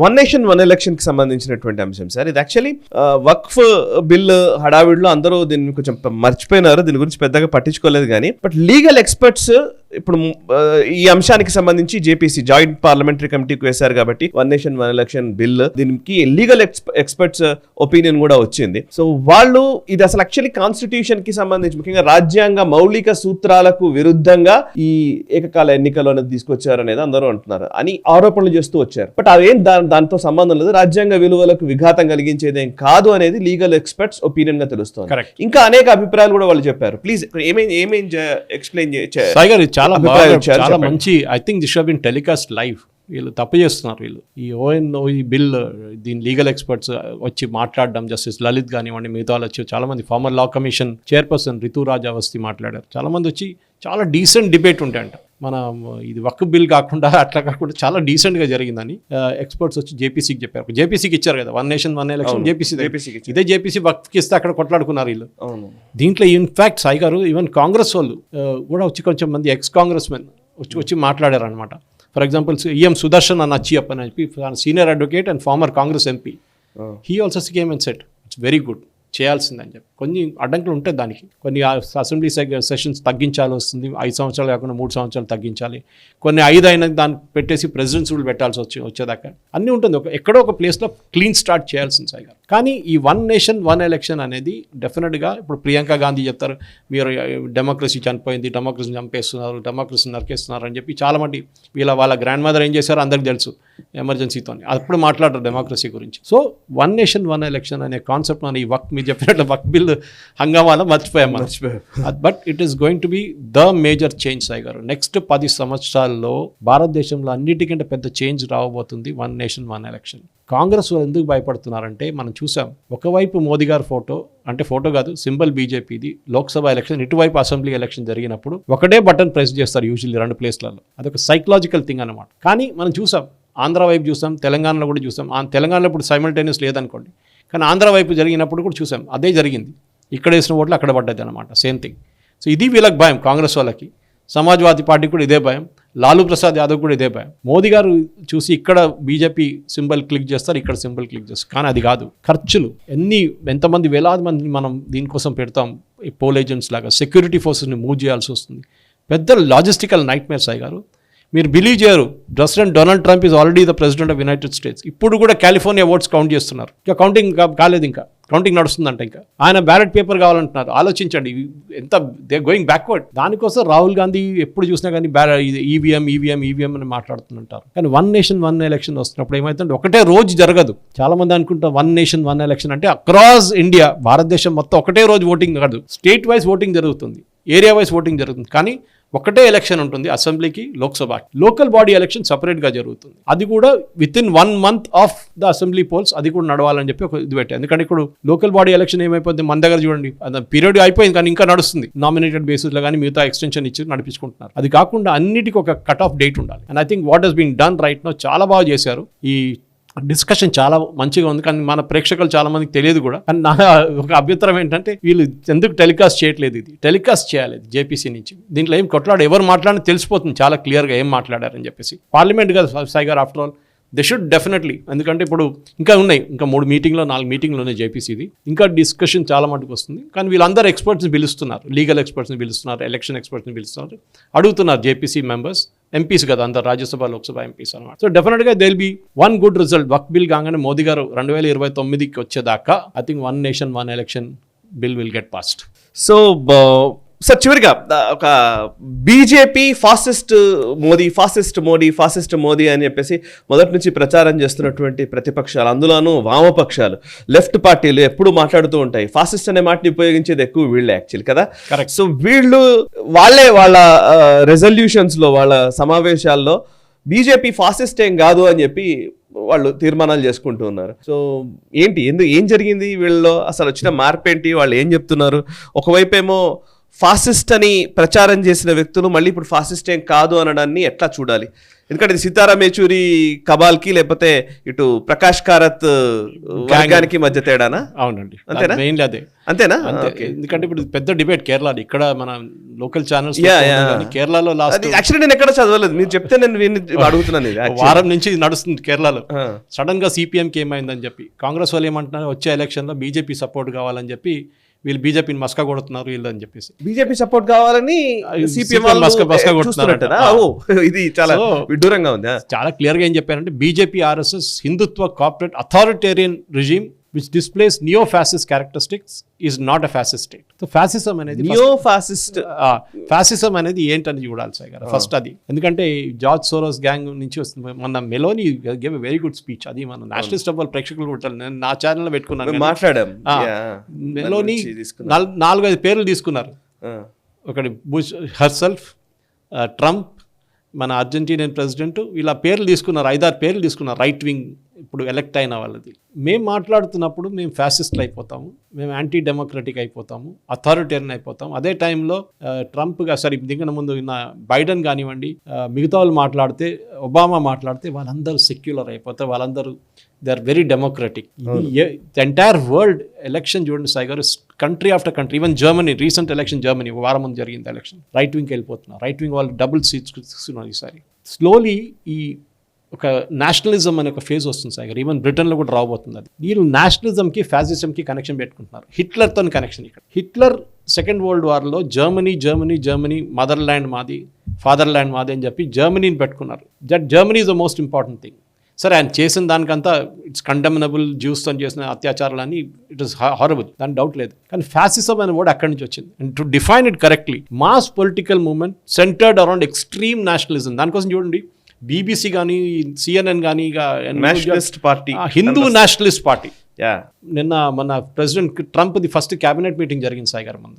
వన్ నేషన్ వన్ ఎలక్షన్ కి సంబంధించినటువంటి అంశం సార్. ఇది యాక్చువల్లీ వక్ఫ్ బిల్ హడావిడిలో అందరూ దీన్ని కొంచెం మర్చిపోయినారు, దీని గురించి పెద్దగా పట్టించుకోలేదు. కానీ బట్ లీగల్ ఎక్స్పర్ట్స్ ఇప్పుడు ఈ అంశానికి సంబంధించి జేపీసీ జాయింట్ పార్లమెంటరీ కమిటీకి వేశారు కాబట్టి one nation one election bill, దీనికి లీగల్ ఎక్స్పర్ట్స్ ఒపీనియన్ కూడా వచ్చింది. సో వాళ్ళు ఇది అసలు యాక్చువల్లీ కాన్స్టిట్యూషన్ కి సంబంధించి ముఖ్యంగా రాజ్యాంగ మౌలిక సూత్రాలకు విరుద్ధంగా ఈ ఏకకాల ఎన్నికలు అనేది తీసుకొచ్చారు అనేది అందరూ అంటున్నారు అని ఆరోపణలు చేస్తూ వచ్చారు. బట్ అదేం దాంతో సంబంధం లేదు, రాజ్యాంగ విలువలకు విఘాతం కలిగించేదేం కాదు అనేది లీగల్ ఎక్స్పర్ట్స్ ఒపీనియన్ గా తెలుస్తుంది. ఇంకా అనేక అభిప్రాయాలు కూడా వాళ్ళు చెప్పారు. ప్లీజ్ ఏమేం ఎక్స్ప్లెయిన్ చేయాలి? చాలా మంచి, I think this should been telecast live. వీళ్ళు తప్పు చేస్తున్నారు, వీళ్ళు ఈ బిల్ దీని లీగల్ ఎక్స్పర్ట్స్ వచ్చి మాట్లాడడం, జస్టిస్ లలిత్ కానివ్వండి, మిగతా వాళ్ళు వచ్చి చాలా మంది, former Law Commission chairperson Rituraj Awasthi మాట్లాడారు. చాలా మంది వచ్చి చాలా డీసెంట్ డిబేట్ ఉంటాయంట. మన ఇది వక్ఫ్ బిల్ కాకుండా అట్లా కాకుండా చాలా డీసెంట్ గా జరిగిందని ఎక్స్పర్ట్స్ వచ్చి జేపీసీకి చెప్పారు. జేపీసీకి ఇచ్చారు కదా one nation one election, JPC ఇదే జేపీసీ వక్ఫ్కి ఇస్తే అక్కడ కొట్లాడుకున్నారు వీళ్ళు. దీంట్లో ఇన్ఫాక్ట్ సాయి గారు ఈవెన్ కాంగ్రెస్ వాళ్ళు కూడా వచ్చి కొంచెం మంది ఎక్స్ కాంగ్రెస్ మెన్ వచ్చి మాట్లాడారు అనమాట. ఫర్ ఎగ్జాంపుల్ ఈఎం సుదర్శన్ అన్న అచ్చియప్ప అని చెప్పి senior advocate and former Congress MP, he also came and said it's very good, చేయాల్సిందని చెప్పి. కొన్ని అడ్డంకులు ఉంటాయి దానికి, కొన్ని అసెంబ్లీ సెషన్స్ తగ్గించాలి వస్తుంది, 5 సంవత్సరాలు కాకుండా 3 సంవత్సరాలు తగ్గించాలి, కొన్ని 5 అయినా దాన్ని పెట్టేసి ప్రెసిడెంట్స్ రూల్ పెట్టాల్సి వచ్చేదాకా అన్నీ ఉంటుంది. ఎక్కడో ఒక ప్లేస్లో క్లీన్ స్టార్ట్ చేయాల్సింది సాయి గారు. కానీ ఈ వన్ నేషన్ వన్ ఎలక్షన్ అనేది డెఫినెట్గా ఇప్పుడు ప్రియాంక గాంధీ చెప్తారు, మీరు డెమోక్రసీ చనిపోయింది, డెమోక్రసీని చంపేస్తున్నారు, డెమోక్రసీని నరికేస్తున్నారు అని చెప్పి చాలా మంది వాళ్ళ గ్రాండ్ మదర్ ఏం చేశారో అందరికి తెలుసు, ఎమర్జెన్సీతో అప్పుడు మాట్లాడరు డెమోక్రసీ గురించి. So one nation one election అనే కాన్సెప్ట్ మన ఈ వక్ మీరు చెప్పినట్లు వక్ బిల్ హంగామాలో మర్చిపోయాం. But it is going to be the major change Sai గారు. నెక్స్ట్ 10 సంవత్సరాల్లో భారతదేశంలో అన్నిటికంటే పెద్ద చేంజ్ రాబోతుంది one nation one election. Congress వాళ్ళు ఎందుకు భయపడుతున్నారంటే మనం చూసాం, ఒకవైపు మోదీ గారు ఫోటో, అంటే ఫోటో కాదు సింబల్ బీజేపీది, లోక్సభ ఎలక్షన్, ఇటువైపు అసెంబ్లీ ఎలక్షన్ జరిగినప్పుడు ఒకటే బటన్ ప్రెస్ చేస్తారు యూజువల్లీ 2 ప్లేస్లలో. అదొక సైకలాజికల్ థింగ్ అనమాట. కానీ మనం చూసాం, ఆంధ్ర వైపు చూసాం, తెలంగాణలో కూడా చూసాం. తెలంగాణలో ఇప్పుడు సైమల్టేనియస్ లేదనుకోండి, కానీ ఆంధ్ర వైపు జరిగినప్పుడు కూడా చూసాం, అదే జరిగింది. ఇక్కడ వేసిన ఓట్లు అక్కడ పడ్డది అనమాట, సేమ్ థింగ్. సో ఇది వీళ్ళకి భయం, కాంగ్రెస్ వాళ్ళకి. సమాజ్వాదీ పార్టీ కూడా ఇదే భయం, లాలూ ప్రసాద్ యాదవ్ కూడా ఇదే భయం. మోదీ గారు చూసి ఇక్కడ బీజేపీ సింబల్ క్లిక్ చేస్తారు, ఇక్కడ సింబల్ క్లిక్ చేస్తారు. కానీ అది కాదు, ఖర్చులు ఎంతమంది వేలాది మంది మనం దీనికోసం పెడతాం, పోల్ ఏజెంట్స్ లాగా సెక్యూరిటీ ఫోర్సెస్ని మూవ్ చేయాల్సి వస్తుంది. పెద్ద లాజిస్టికల్ నైట్ మేర్ సాయి గారు. మీరు బిలీవ్ చేయరు, president Donald Trump is already the president of United states. ఇప్పుడు కూడా కాలిఫోర్నియా ఓట్స్ కౌంట్ చేస్తున్నారు, ఇంకా కౌంటింగ్ కాలేదు, ఇంకా కౌంటింగ్ నడుస్తుందంట ఇంకా. ఆయన బ్యాలెట్ పేపర్ కావాలంటున్నారు. ఆలోచించండి ఎంత దే గోయింగ్ బ్యాక్వర్డ్. దానికోసం రాహుల్ గాంధీ ఎప్పుడు చూసినా కానీ ఈవీఎం అని మాట్లాడుతుంటారు. కానీ 1 నేషన్ 1 ఎలక్షన్ వస్తున్నప్పుడు ఏమైతుందంటే ఒకటే రోజు జరగదు. చాలా మంది అనుకుంటారు 1 నేషన్ 1 ఎలక్షన్ అంటే అక్రాస్ ఇండియా, భారతదేశం మొత్తం ఒకటే రోజు ఓటింగ్ కాదు, స్టేట్ వైజ్ ఓటింగ్ జరుగుతుంది, ఏరియా వైజ్ ఓటింగ్ జరుగుతుంది. కానీ ఒకటే ఎలక్షన్ ఉంటుంది అసెంబ్లీకి, లోక్సభకి. లోకల్ బాడీ ఎలక్షన్ సపరేట్గా జరుగుతుంది. అది కూడా with in 1 month of the assembly poles అది కూడా నడవాలని చెప్పి ఒక ఇది పెట్టారు. ఎందుకంటే ఇప్పుడు లోకల్ బాడీ ఎలక్షన్ ఏమైపోతుంది, మన దగ్గర చూడండి అది పీరియడ్ అయిపోయింది కానీ ఇంకా నడుస్తుంది. నామినేటెడ్ బేసిస్లో కానీ మిగతా ఎక్స్టెన్షన్ ఇచ్చి నడిపించుకుంటున్నారు. అది కాకుండా అన్నిటికీ ఒక కట్ ఆఫ్ డేట్ ఉండాలి. And I think what has been done right now చాలా బాగా చేశారు. ఈ డిస్కషన్ చాలా మంచిగా ఉంది కానీ మన ప్రేక్షకులు చాలా మందికి తెలియదు కూడా. కానీ నా ఒక అభ్యంతరం ఏంటంటే వీళ్ళు ఎందుకు టెలికాస్ట్ చేయట్లేదు, ఇది టెలికాస్ట్ చేయాలి జేపీసీ నుంచి. దీంట్లో ఏం ఎవరు మాట్లాడినా తెలిసిపోతుంది చాలా క్లియర్గా ఏం మాట్లాడారని చెప్పేసి. పార్లమెంట్ కదా Sai after all, they should definitely. ఎందుకంటే ఇప్పుడు ఇంకా ఉన్నాయి, ఇంకా 3 మీటింగ్లో 4 మీటింగ్లు ఉన్నాయి జేపీసీది. ఇంకా డిస్కషన్ చాలా మటుకు వస్తుంది. కానీ వీళ్ళందరూ ఎక్స్పర్ట్స్ని పిలుస్తున్నారు, లీగల్ ఎక్స్పర్ట్స్ని పిలుస్తున్నారు, ఎలక్షన్ ఎక్స్పర్ట్స్ని పిలుస్తున్నారు, అడుగుతున్నారు జేపీసీ మెంబర్స్, ఎంపీస్ కదా అందరు, రాజ్యసభ లోక్సభ ఎంపీస్ అనమాట. సో డెఫినెట్గా they will be one good result. Waqf bill కాగానే మోదీ గారు 2029కి వచ్చేదాకా I think 1 nation 1 election bill will get passed. So sir చివరిగా ఒక బీజేపీ ఫాసిస్ట్ మోదీ అని చెప్పేసి మొదటి నుంచి ప్రచారం చేస్తున్నటువంటి ప్రతిపక్షాలు, అందులోనూ వామపక్షాలు, లెఫ్ట్ పార్టీలు ఎప్పుడు మాట్లాడుతూ ఉంటాయి. ఫాసిస్ట్ అనే మాటని ఉపయోగించేది ఎక్కువ వీళ్ళే యాక్చువల్లీ కదా. సో వీళ్ళు వాళ్ళ రెజల్యూషన్స్లో, వాళ్ళ సమావేశాల్లో బీజేపీ ఫాసిస్ట్ ఏం కాదు అని చెప్పి వాళ్ళు తీర్మానాలు చేసుకుంటూ ఉన్నారు. సో ఏం జరిగింది వీళ్ళలో, అసలు వచ్చిన మార్పు ఏంటి, వాళ్ళు ఏం చెప్తున్నారు? ఒకవైపు ఏమో ఫాసిస్ట్ అని ప్రచారం చేసిన వ్యక్తులు మళ్ళీ ఇప్పుడు ఫాసిస్ట్ ఏం కాదు అనడాన్ని ఎట్లా చూడాలి? ఎందుకంటే ఇది సీతారాం యేచూరి కబాల్కి లేకపోతే ఇటు ప్రకాష్ కారత్ వర్గానికి మధ్య తేడానా? అవునండి, అంతేనా? ఎందుకంటే ఇప్పుడు పెద్ద డిబేట్ కేరళ, ఇక్కడ మన లోకల్ ఛానల్స్ కేరళలో లాస్ట్ యాక్చువల్లీ నేను ఎక్కడ చదవలేదు, మీరు చెప్తే నేను అడుగుతున్నాను. వారం నుంచి నడుస్తుంది కేరళలో. సడన్ గా సిపిఎంకి ఏమైందని చెప్పి కాంగ్రెస్ వాళ్ళు ఏమంటున్నారు, వచ్చే ఎలక్షన్ లో బీజేపీ సపోర్ట్ కావాలని చెప్పి వీళ్ళు బీజేపీని మస్కా కొడుతున్నారు వీళ్ళు అని చెప్పేసి, బీజేపీ సపోర్ట్ కావాలని ఇది చాలా విడ్డూరంగా ఉంది. చాలా క్లియర్ గా ఏం చెప్పారంటే BJP RSS Hindutva corporate authoritarian regime which displays neo-fascist characteristics is not a fascist state. So fascism అనేది fascism అనేది ఏంటని చూడాలి సార్ గారు ఫస్ట్. అది ఎందుకంటే జార్జ్ సోరోస్ గ్యాంగ్ నుంచి వస్తుంది. మన Meloni gave a very good speech, అది మన నేషనలిస్ట్ డబ్బులు ప్రేక్షకులు కొట్టాలి. నేను నా ఛానల్లో పెట్టుకున్నాను, మాట్లాడాం. మెలోనీ 4-5 పేర్లు తీసుకున్నారు. ఒకటి బుష్ హర్సెల్ఫ్, ట్రంప్, మన అర్జెంటీనియన్ ప్రెసిడెంట్, ఇలా పేర్లు తీసుకున్నారు, 5-6 పేర్లు తీసుకున్నారు రైట్ వింగ్ ఇప్పుడు ఎలక్ట్ అయిన వాళ్ళది. మేము మాట్లాడుతున్నప్పుడు మేము ఫ్యాసిస్ట్లు అయిపోతాము, మేము యాంటీ డెమోక్రటిక్ అయిపోతాము, అథారిటేరియన్ అయిపోతాము. అదే టైంలో ట్రంప్ దీనికన్నా ముందు బైడెన్ కానివ్వండి, మిగతా వాళ్ళు మాట్లాడితే, ఒబామా మాట్లాడితే వాళ్ళందరూ సెక్యులర్ అయిపోతారు, వాళ్ళందరూ they are very democratic. The entire world election చూడండి Sai garu, country after country, even Germany, recent election Germany ఒక వారం ముందు జరిగింది ఎలక్షన్, రైట్ వింగ్కి వెళ్ళిపోతున్నారు. రైట్ వింగ్ వాళ్ళు డబుల్ సీట్స్ తీసుకున్నారు ఈసారి. స్లోలీ ఈ ఒక నేషనలిజం అనే ఒక ఫేజ్ వస్తుంది సార్ గారు, ఈవెన్ బ్రిటన్లో కూడా రాబోతుంది. అది వీళ్ళు నేషనలిజంకి ఫ్యాసిజంకి కనెక్షన్ పెట్టుకుంటున్నారు. హిట్లర్తో కనెక్షన్. ఇక్కడ హిట్లర్ సెకండ్ వరల్డ్ వార్లో జర్మనీ మదర్ ల్యాండ్ మాది, ఫాదర్ ల్యాండ్ మాది అని చెప్పి జర్మనీని పెట్టుకున్నారు. That Germany is the most important thing. సరే ఆయన చేసిన దానికంతా ఇట్స్ కండెమ్నబుల్, జ్యూస్తో చేసిన అత్యాచారాలని ఇట్ ఇస్ హారబుల్, దాని డౌట్ లేదు. కానీ ఫ్యాసిజం అనే వర్డ్ అక్కడి నుంచి వచ్చింది. And to define it correctly, mass political movement centred around extreme nationalism. దానికోసం చూడండి బీబీసీ కానీ సిఎన్ఎన్ కానీ హిందూ నేషనలిస్ట్ పార్టీ. నిన్న మన ప్రెసిడెంట్ ట్రంప్ది ఫస్ట్ క్యాబినెట్ మీటింగ్ జరిగింది సాయి గారు మన,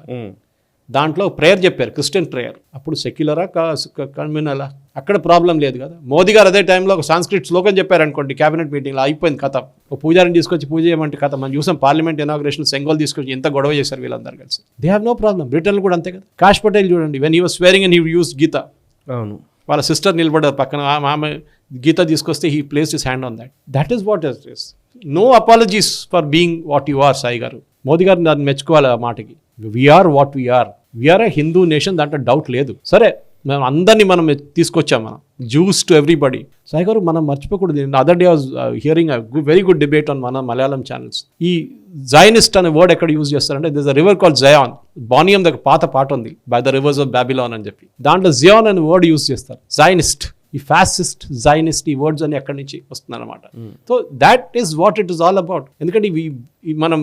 దాంట్లో ప్రేయర్ చెప్పారు, క్రిస్టియన్ ప్రేయర్. అప్పుడు సెక్యులరా కమ్యూనలా అక్కడ ప్రాబ్లం లేదు కదా. మోదీ గారు అదే టైంలో ఒక సాంస్క్రిట్ శ్లోకం చెప్పారు అనుకోండి క్యాబినెట్ మీటింగ్లో, అయిపోయింది కథ. ఒక పూజారిని తీసుకొచ్చి పూజ చేయమంటే కథ. మనం చూసాం పార్లమెంట్ ఇనాగ్రేషన్ సెంగోల్ తీసుకొచ్చి ఎంత గొడవ చేశారు వీళ్ళందరూ కలిసి. They have no problem. బ్రిటన్లో కూడా అంతే కదా. కాష్ పటేల్ చూడండి, when he was swearing and he uses Gita, అవును, వాళ్ళ సిస్టర్ నిలబడ్డారు పక్కన, ఆమె గీత తీసుకొస్తే he places his hand on that. That is what it is. No apologies for being what you are Sai garu. Modi garu దాన్ని మెచ్చుకోవాలి ఆ మాటకి. We are what we are, we are a Hindu nation, దాంట్లో డౌట్ లేదు. సరే మేము అందరినీ మనం తీసుకొచ్చాం, మనం జ్యూస్ టు ఎవ్రీబడి. సాయి గారు మనం మర్చిపోకూడదు. Other day was hearing a very good debate on మన మలయాళం ఛానల్స్. ఈ జైనిస్ట్ అనే వర్డ్ ఎక్కడ యూజ్ చేస్తారంటే this a river called Zion. బానియం దగ్గర పాత పాట ఉంది, by the rivers of Babylon అని చెప్పి, దాంట్లో జియాన్ అనే వర్డ్ యూజ్ చేస్తారు. జైనిస్ట్ ఈ ఫ్యాసిస్ట్ జైనిస్ట్ ఈ వర్డ్స్ అని ఎక్కడి నుంచి వస్తుందన్నమాట. So that is what it is all about. ఎందుకంటే మనం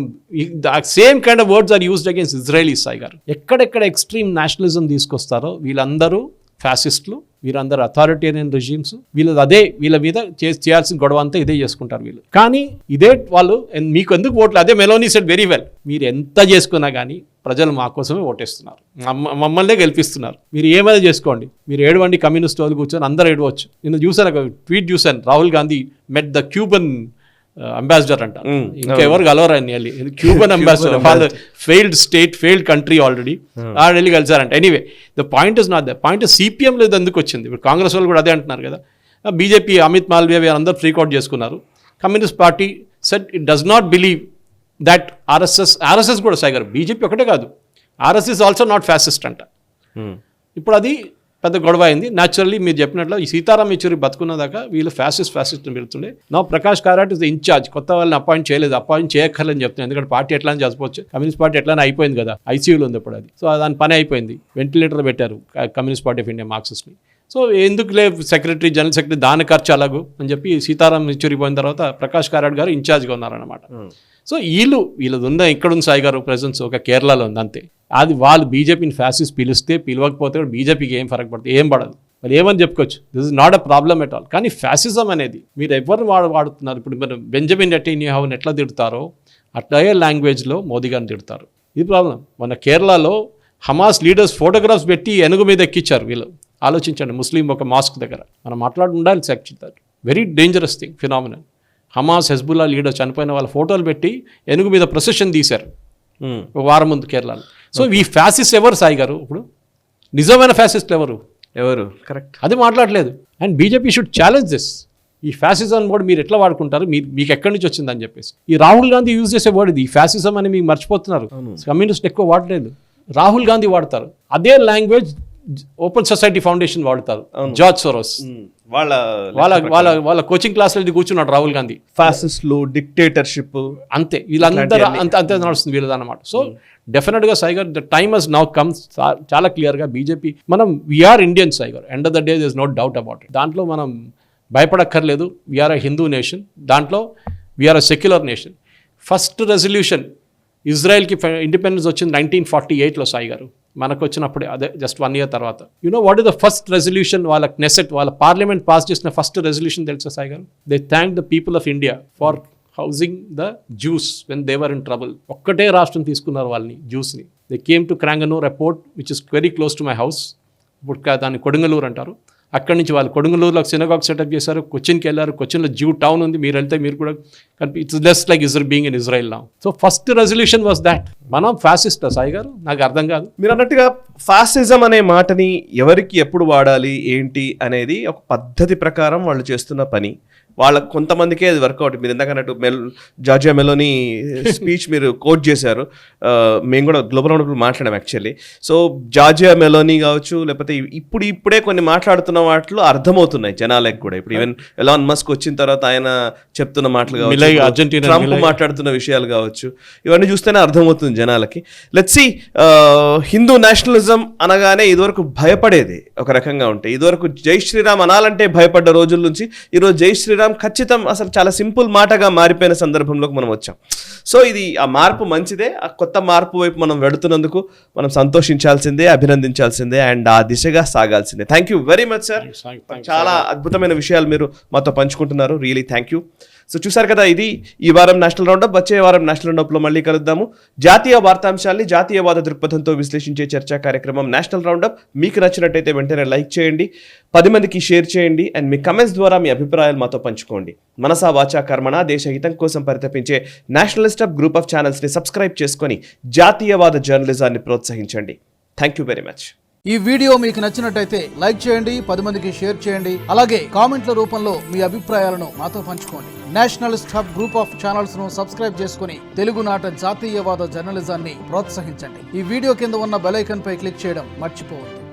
same kind of words are used against Israeli Sai garu. ఎక్కడెక్కడ ఎక్స్ట్రీమ్ నేషనలిజం తీసుకొస్తారో వీళ్ళందరూ ఫ్యాసిస్టులు, వీరందరూ అథారిటేరియన్ రెజీమ్స్, వీళ్ళ మీద చేయాల్సిన గొడవ అంతా ఇదే చేసుకుంటారు వీళ్ళు. కానీ ఇదే వాళ్ళు మీకు ఎందుకు ఓట్లు, అదే మెలోనీ సెడ్ వెరీ వెల్, మీరు ఎంత చేసుకున్నా కానీ ప్రజలు మా కోసమే ఓటేస్తున్నారు, మమ్మల్నే గెలిపిస్తున్నారు, మీరు ఏమైనా చేసుకోండి, మీరు ఏడవండి, కమ్యూనిస్ట్ వాళ్ళు కూర్చొని అందరూ ఏడవచ్చు. నేను చూసాను, ట్వీట్ చూశాను, Rahul Gandhi met the Cuban ambassador అంట, ఇంకెవరు కలవరు అని క్యూబన్ అంబాసిడర్, వాళ్ళ failed state, failed country already, వెళ్ళి కలిసారంట. Anyway the point is not the point, CPM లేదు ఎందుకు వచ్చింది, ఇప్పుడు కాంగ్రెస్ వాళ్ళు కూడా అదే అంటున్నారు కదా, బీజేపీ అమిత్ మాల్వియా అందరూ ఫ్రీకౌట్ చేసుకున్నారు, communist party set it does not believe that RSS కూడా సాయి గారు, బీజేపీ ఒకటే కాదు, ఆర్ఎస్ఎస్ ఆల్సో నాట్ ఫ్యాసిస్ట్ అంట. ఇప్పుడు అది పెద్ద గొడవ అయింది. న్యాచురల్లీ మీరు చెప్పినట్లు ఈ సీతారాం యెచూరి బతుకున్న దాకా వీళ్ళు ఫ్యాసిస్ట్ పెడుతుండే. నా ప్రకాష్ కారాట్ ఇస్ ద ఇన్ఛార్జ్, కొత్త వాళ్ళని అపాయింట్ చేయలేదు, అపాయింట్ చేయక్కర్లేని చెప్తున్నాను, ఎందుకంటే పార్టీ ఎట్లా అని చేసుకోవచ్చు, కమ్యూనిస్ట్ పార్టీ ఎట్లా అయిపోయింది కదా, ఐసీయూలో ఉంది ఇప్పుడు అది, సో దాని పని అయిపోయింది, వెంటిలేటర్ పెట్టారు కమ్యూనిస్ట్ పార్టీ ఆఫ్ ఇండియా మార్క్సిస్ట్ని. సో ఎందుకులే సెక్రటరీ, జనరల్ సెక్రటరీ దాని ఖర్చు అలాగూ అని చెప్పి సీతారాం యెచూరి పోయిన తర్వాత ప్రకాష్ కారాట్ గారు ఇన్ఛార్జ్గా ఉన్నారన్నమాట. సో వీళ్ళది ఉన్న ఇక్కడున్న సాయి గారు ప్రెసెన్స్ ఒక కేరళలో ఉంది అంతే. అది వాళ్ళు బీజేపీని ఫ్యాసిస్ట్ పిలిస్తే పిలవకపోతే కూడా బీజేపీకి ఏం ఫరక్ పడుతుంది, ఏం పడదు, మరి ఏమని చెప్పుకోవచ్చు, this is not a problem at all. కానీ ఫ్యాసిజం అనేది మీరు ఎవరు వాడుతున్నారు, ఇప్పుడు మీరు బెంజమిన్ నెటన్యాహుని ఎట్లా తిడతారో అట్లాగే లాంగ్వేజ్లో మోదీ గారిని తిడతారు, ఇది ప్రాబ్లం. మన కేరళలో హమాస్ లీడర్స్ ఫోటోగ్రాఫ్స్ పెట్టి ఏనుగు మీద ఎక్కించారు వీళ్ళు, ఆలోచించండి, ముస్లిం ఒక మాస్క్ దగ్గర. మనం ఉండాలి actually, very dangerous thing, phenomenal. Hamas, Hezbollah leader చనిపోయిన వాళ్ళ ఫోటోలు పెట్టి ఏనుగు మీద ప్రొసెషన్ తీశారు ఒక వారం ముందు కేరళలో. సో ఈ ఫ్యాసిస్ట్ ఎవరు సాయి గారు, ఇప్పుడు నిజమైన ఫ్యాసిస్ట్ ఎవరు కరెక్ట్, అది మాట్లాడలేదు. And BJP should challenge this. ఈ ఫ్యాసిజం కూడా మీరు ఎట్లా వాడుకుంటారు, మీకు ఎక్కడి నుంచి వచ్చిందని చెప్పేసి. ఈ రాహుల్ గాంధీ యూజ్ చేసే వర్డ్ ఇది, ఈ ఫ్యాసిజం అని మీకు మర్చిపోతున్నారు. కమ్యూనిస్ట్ ఎక్కువ వాడలేదు, రాహుల్ గాంధీ వాడతారు. అదే లాంగ్వేజ్ ఓపెన్ సొసైటీ ఫౌండేషన్ వాడతారు, జార్జ్ సోరోస్ వాళ్ళ కోచింగ్ క్లాస్లో కూర్చున్నాడు రాహుల్ గాంధీ. ఫ్యాసిస్టులు, డిక్టేటర్షిప్, అంతే వీళ్ళందరూ అంతే నడుస్తుంది వీళ్ళది అన్నమాట. సో డెఫినెట్గా Sai garu, the time has now come, చాలా క్లియర్గా బీజేపీ, మనం we are Indians Sai garu, end of the day this no doubt about it, దాంట్లో మనం భయపడక్కర్లేదు. వీఆర్ అ హిందూ నేషన్, దాంట్లో we are a secular nation. First resolution ఇజ్రాయెల్కి ఇండిపెండెన్స్ వచ్చింది 1948లో సాయి గారు, మనకు వచ్చినప్పుడే, అదే జస్ట్ 1 year తర్వాత. What is the first resolution, వాళ్ళ క్నెసెట్, వాళ్ళ పార్లమెంట్ పాస్ చేసిన ఫస్ట్ రెజల్యూషన్ తెలుసా Sai garu? They thank the people of India for housing the Jews when they were in trouble. ఒక్కటే రాష్ట్రం తీసుకున్నారు వాళ్ళని, జ్యూస్ని. They came to Cranganore airport which is very close to my house, ఇప్పుడు దాన్ని కొడుంగలూరు అంటారు. అక్కడి నుంచి వాళ్ళు కొడుంగలూరులో సినగాగ్ సెటప్ చేశారు, కొచ్చిన్కి వెళ్ళారు, కొచ్చిన్లో జ్యూ టౌన్ ఉంది, మీరు వెళ్తే మీరు కూడా it's less like Israel being in Israel now. So first resolution was that. మనం ఫ్యాసిస్టా సాయి గారు? నాకు అర్థం కాదు. మీరు అన్నట్టుగా ఫాసిజం అనే మాటని ఎవరికి ఎప్పుడు వాడాలి ఏంటి అనేది ఒక పద్ధతి ప్రకారం వాళ్ళు చేస్తున్న పని. వాళ్ళకు కొంతమందికే అది వర్కౌట్. మీరు ఎందుకన్నట్టు జార్జియా మెలోనీ స్పీచ్ మీరు కోట్ చేశారు, మేము కూడా గ్లోబల్ రౌండప్లో మాట్లాడాం యాక్చువల్లీ. సో జార్జియా మెలోనీ కావచ్చు, లేకపోతే ఇప్పుడే కొన్ని మాట్లాడుతున్న వాటిలో అర్థమవుతున్నాయి జనాలకు కూడా. ఇప్పుడు ఈవెన్ ఎలాన్ మస్క్ వచ్చిన తర్వాత ఆయన చెప్తున్న మాటలు కావచ్చు, ట్రంప్ మాట్లాడుతున్న విషయాలు కావచ్చు, ఇవన్నీ చూస్తేనే అర్థమవుతుంది జనాలకి. లెట్స్ సీ, హిందూ నేషనలిజం అనగానే ఇదివరకు భయపడేది ఒక రకంగా ఉంటే, ఇదివరకు జై శ్రీరామ్ అనాలంటే భయపడ్డ రోజుల నుంచి ఈరోజు జై శ్రీరామ్ ఖచ్చితం అసలు చాలా సింపుల్ మాటగా మారిపోయిన సందర్భంలోకి మనం వచ్చాం. సో ఇది ఆ మార్పు మంచిదే. ఆ కొత్త మార్పు వైపు మనం వెళుతున్నందుకు మనం సంతోషించాల్సిందే, అభినందించాల్సిందే, అండ్ ఆ దిశగా సాగాల్సిందే. Thank you very much sir, చాలా అద్భుతమైన విషయాలు మీరు మాతో పంచుకుంటున్నారు. Really thank you. సో చూసారు కదా, ఇది ఈ వారం నేషనల్ రౌండప్. వచ్చే వారం నేషనల్ రౌండప్లో మళ్ళీ కలుద్దాము. జాతీయ వార్తాంశాల్ని జాతీయవాద దృక్పథంతో విశ్లేషించే చర్చా కార్యక్రమం నేషనల్ రౌండప్. మీకు నచ్చినట్టయితే వెంటనే లైక్ చేయండి, 10 మందికి షేర్ చేయండి, అండ్ మీ కమెంట్స్ ద్వారా మీ అభిప్రాయాలు మాతో పంచుకోండి. మనసా వాచా కర్మణ దేశ హితం కోసం పరితపించే నేషనలిస్ట్ అప్ గ్రూప్ ఆఫ్ ఛానల్స్ని సబ్స్క్రైబ్ చేసుకొని జాతీయవాద జర్నలిజాన్ని ప్రోత్సహించండి. Thank you very much. ఈ వీడియో మీకు నచ్చినట్టయితే లైక్ చేయండి, 10 మందికి షేర్ చేయండి, అలాగే కామెంట్ల రూపంలో మీ అభిప్రాయాలను మాతో పంచుకోండి. Nationalist hub group of channels ను సబ్స్క్రైబ్ చేసుకుని తెలుగునాట జాతీయవాద జర్నలిజాన్ని ప్రోత్సహించండి. ఈ వీడియో కింద ఉన్న బెల్ ఐకాన్ పై క్లిక్ చేయడం మర్చిపోవద్దు.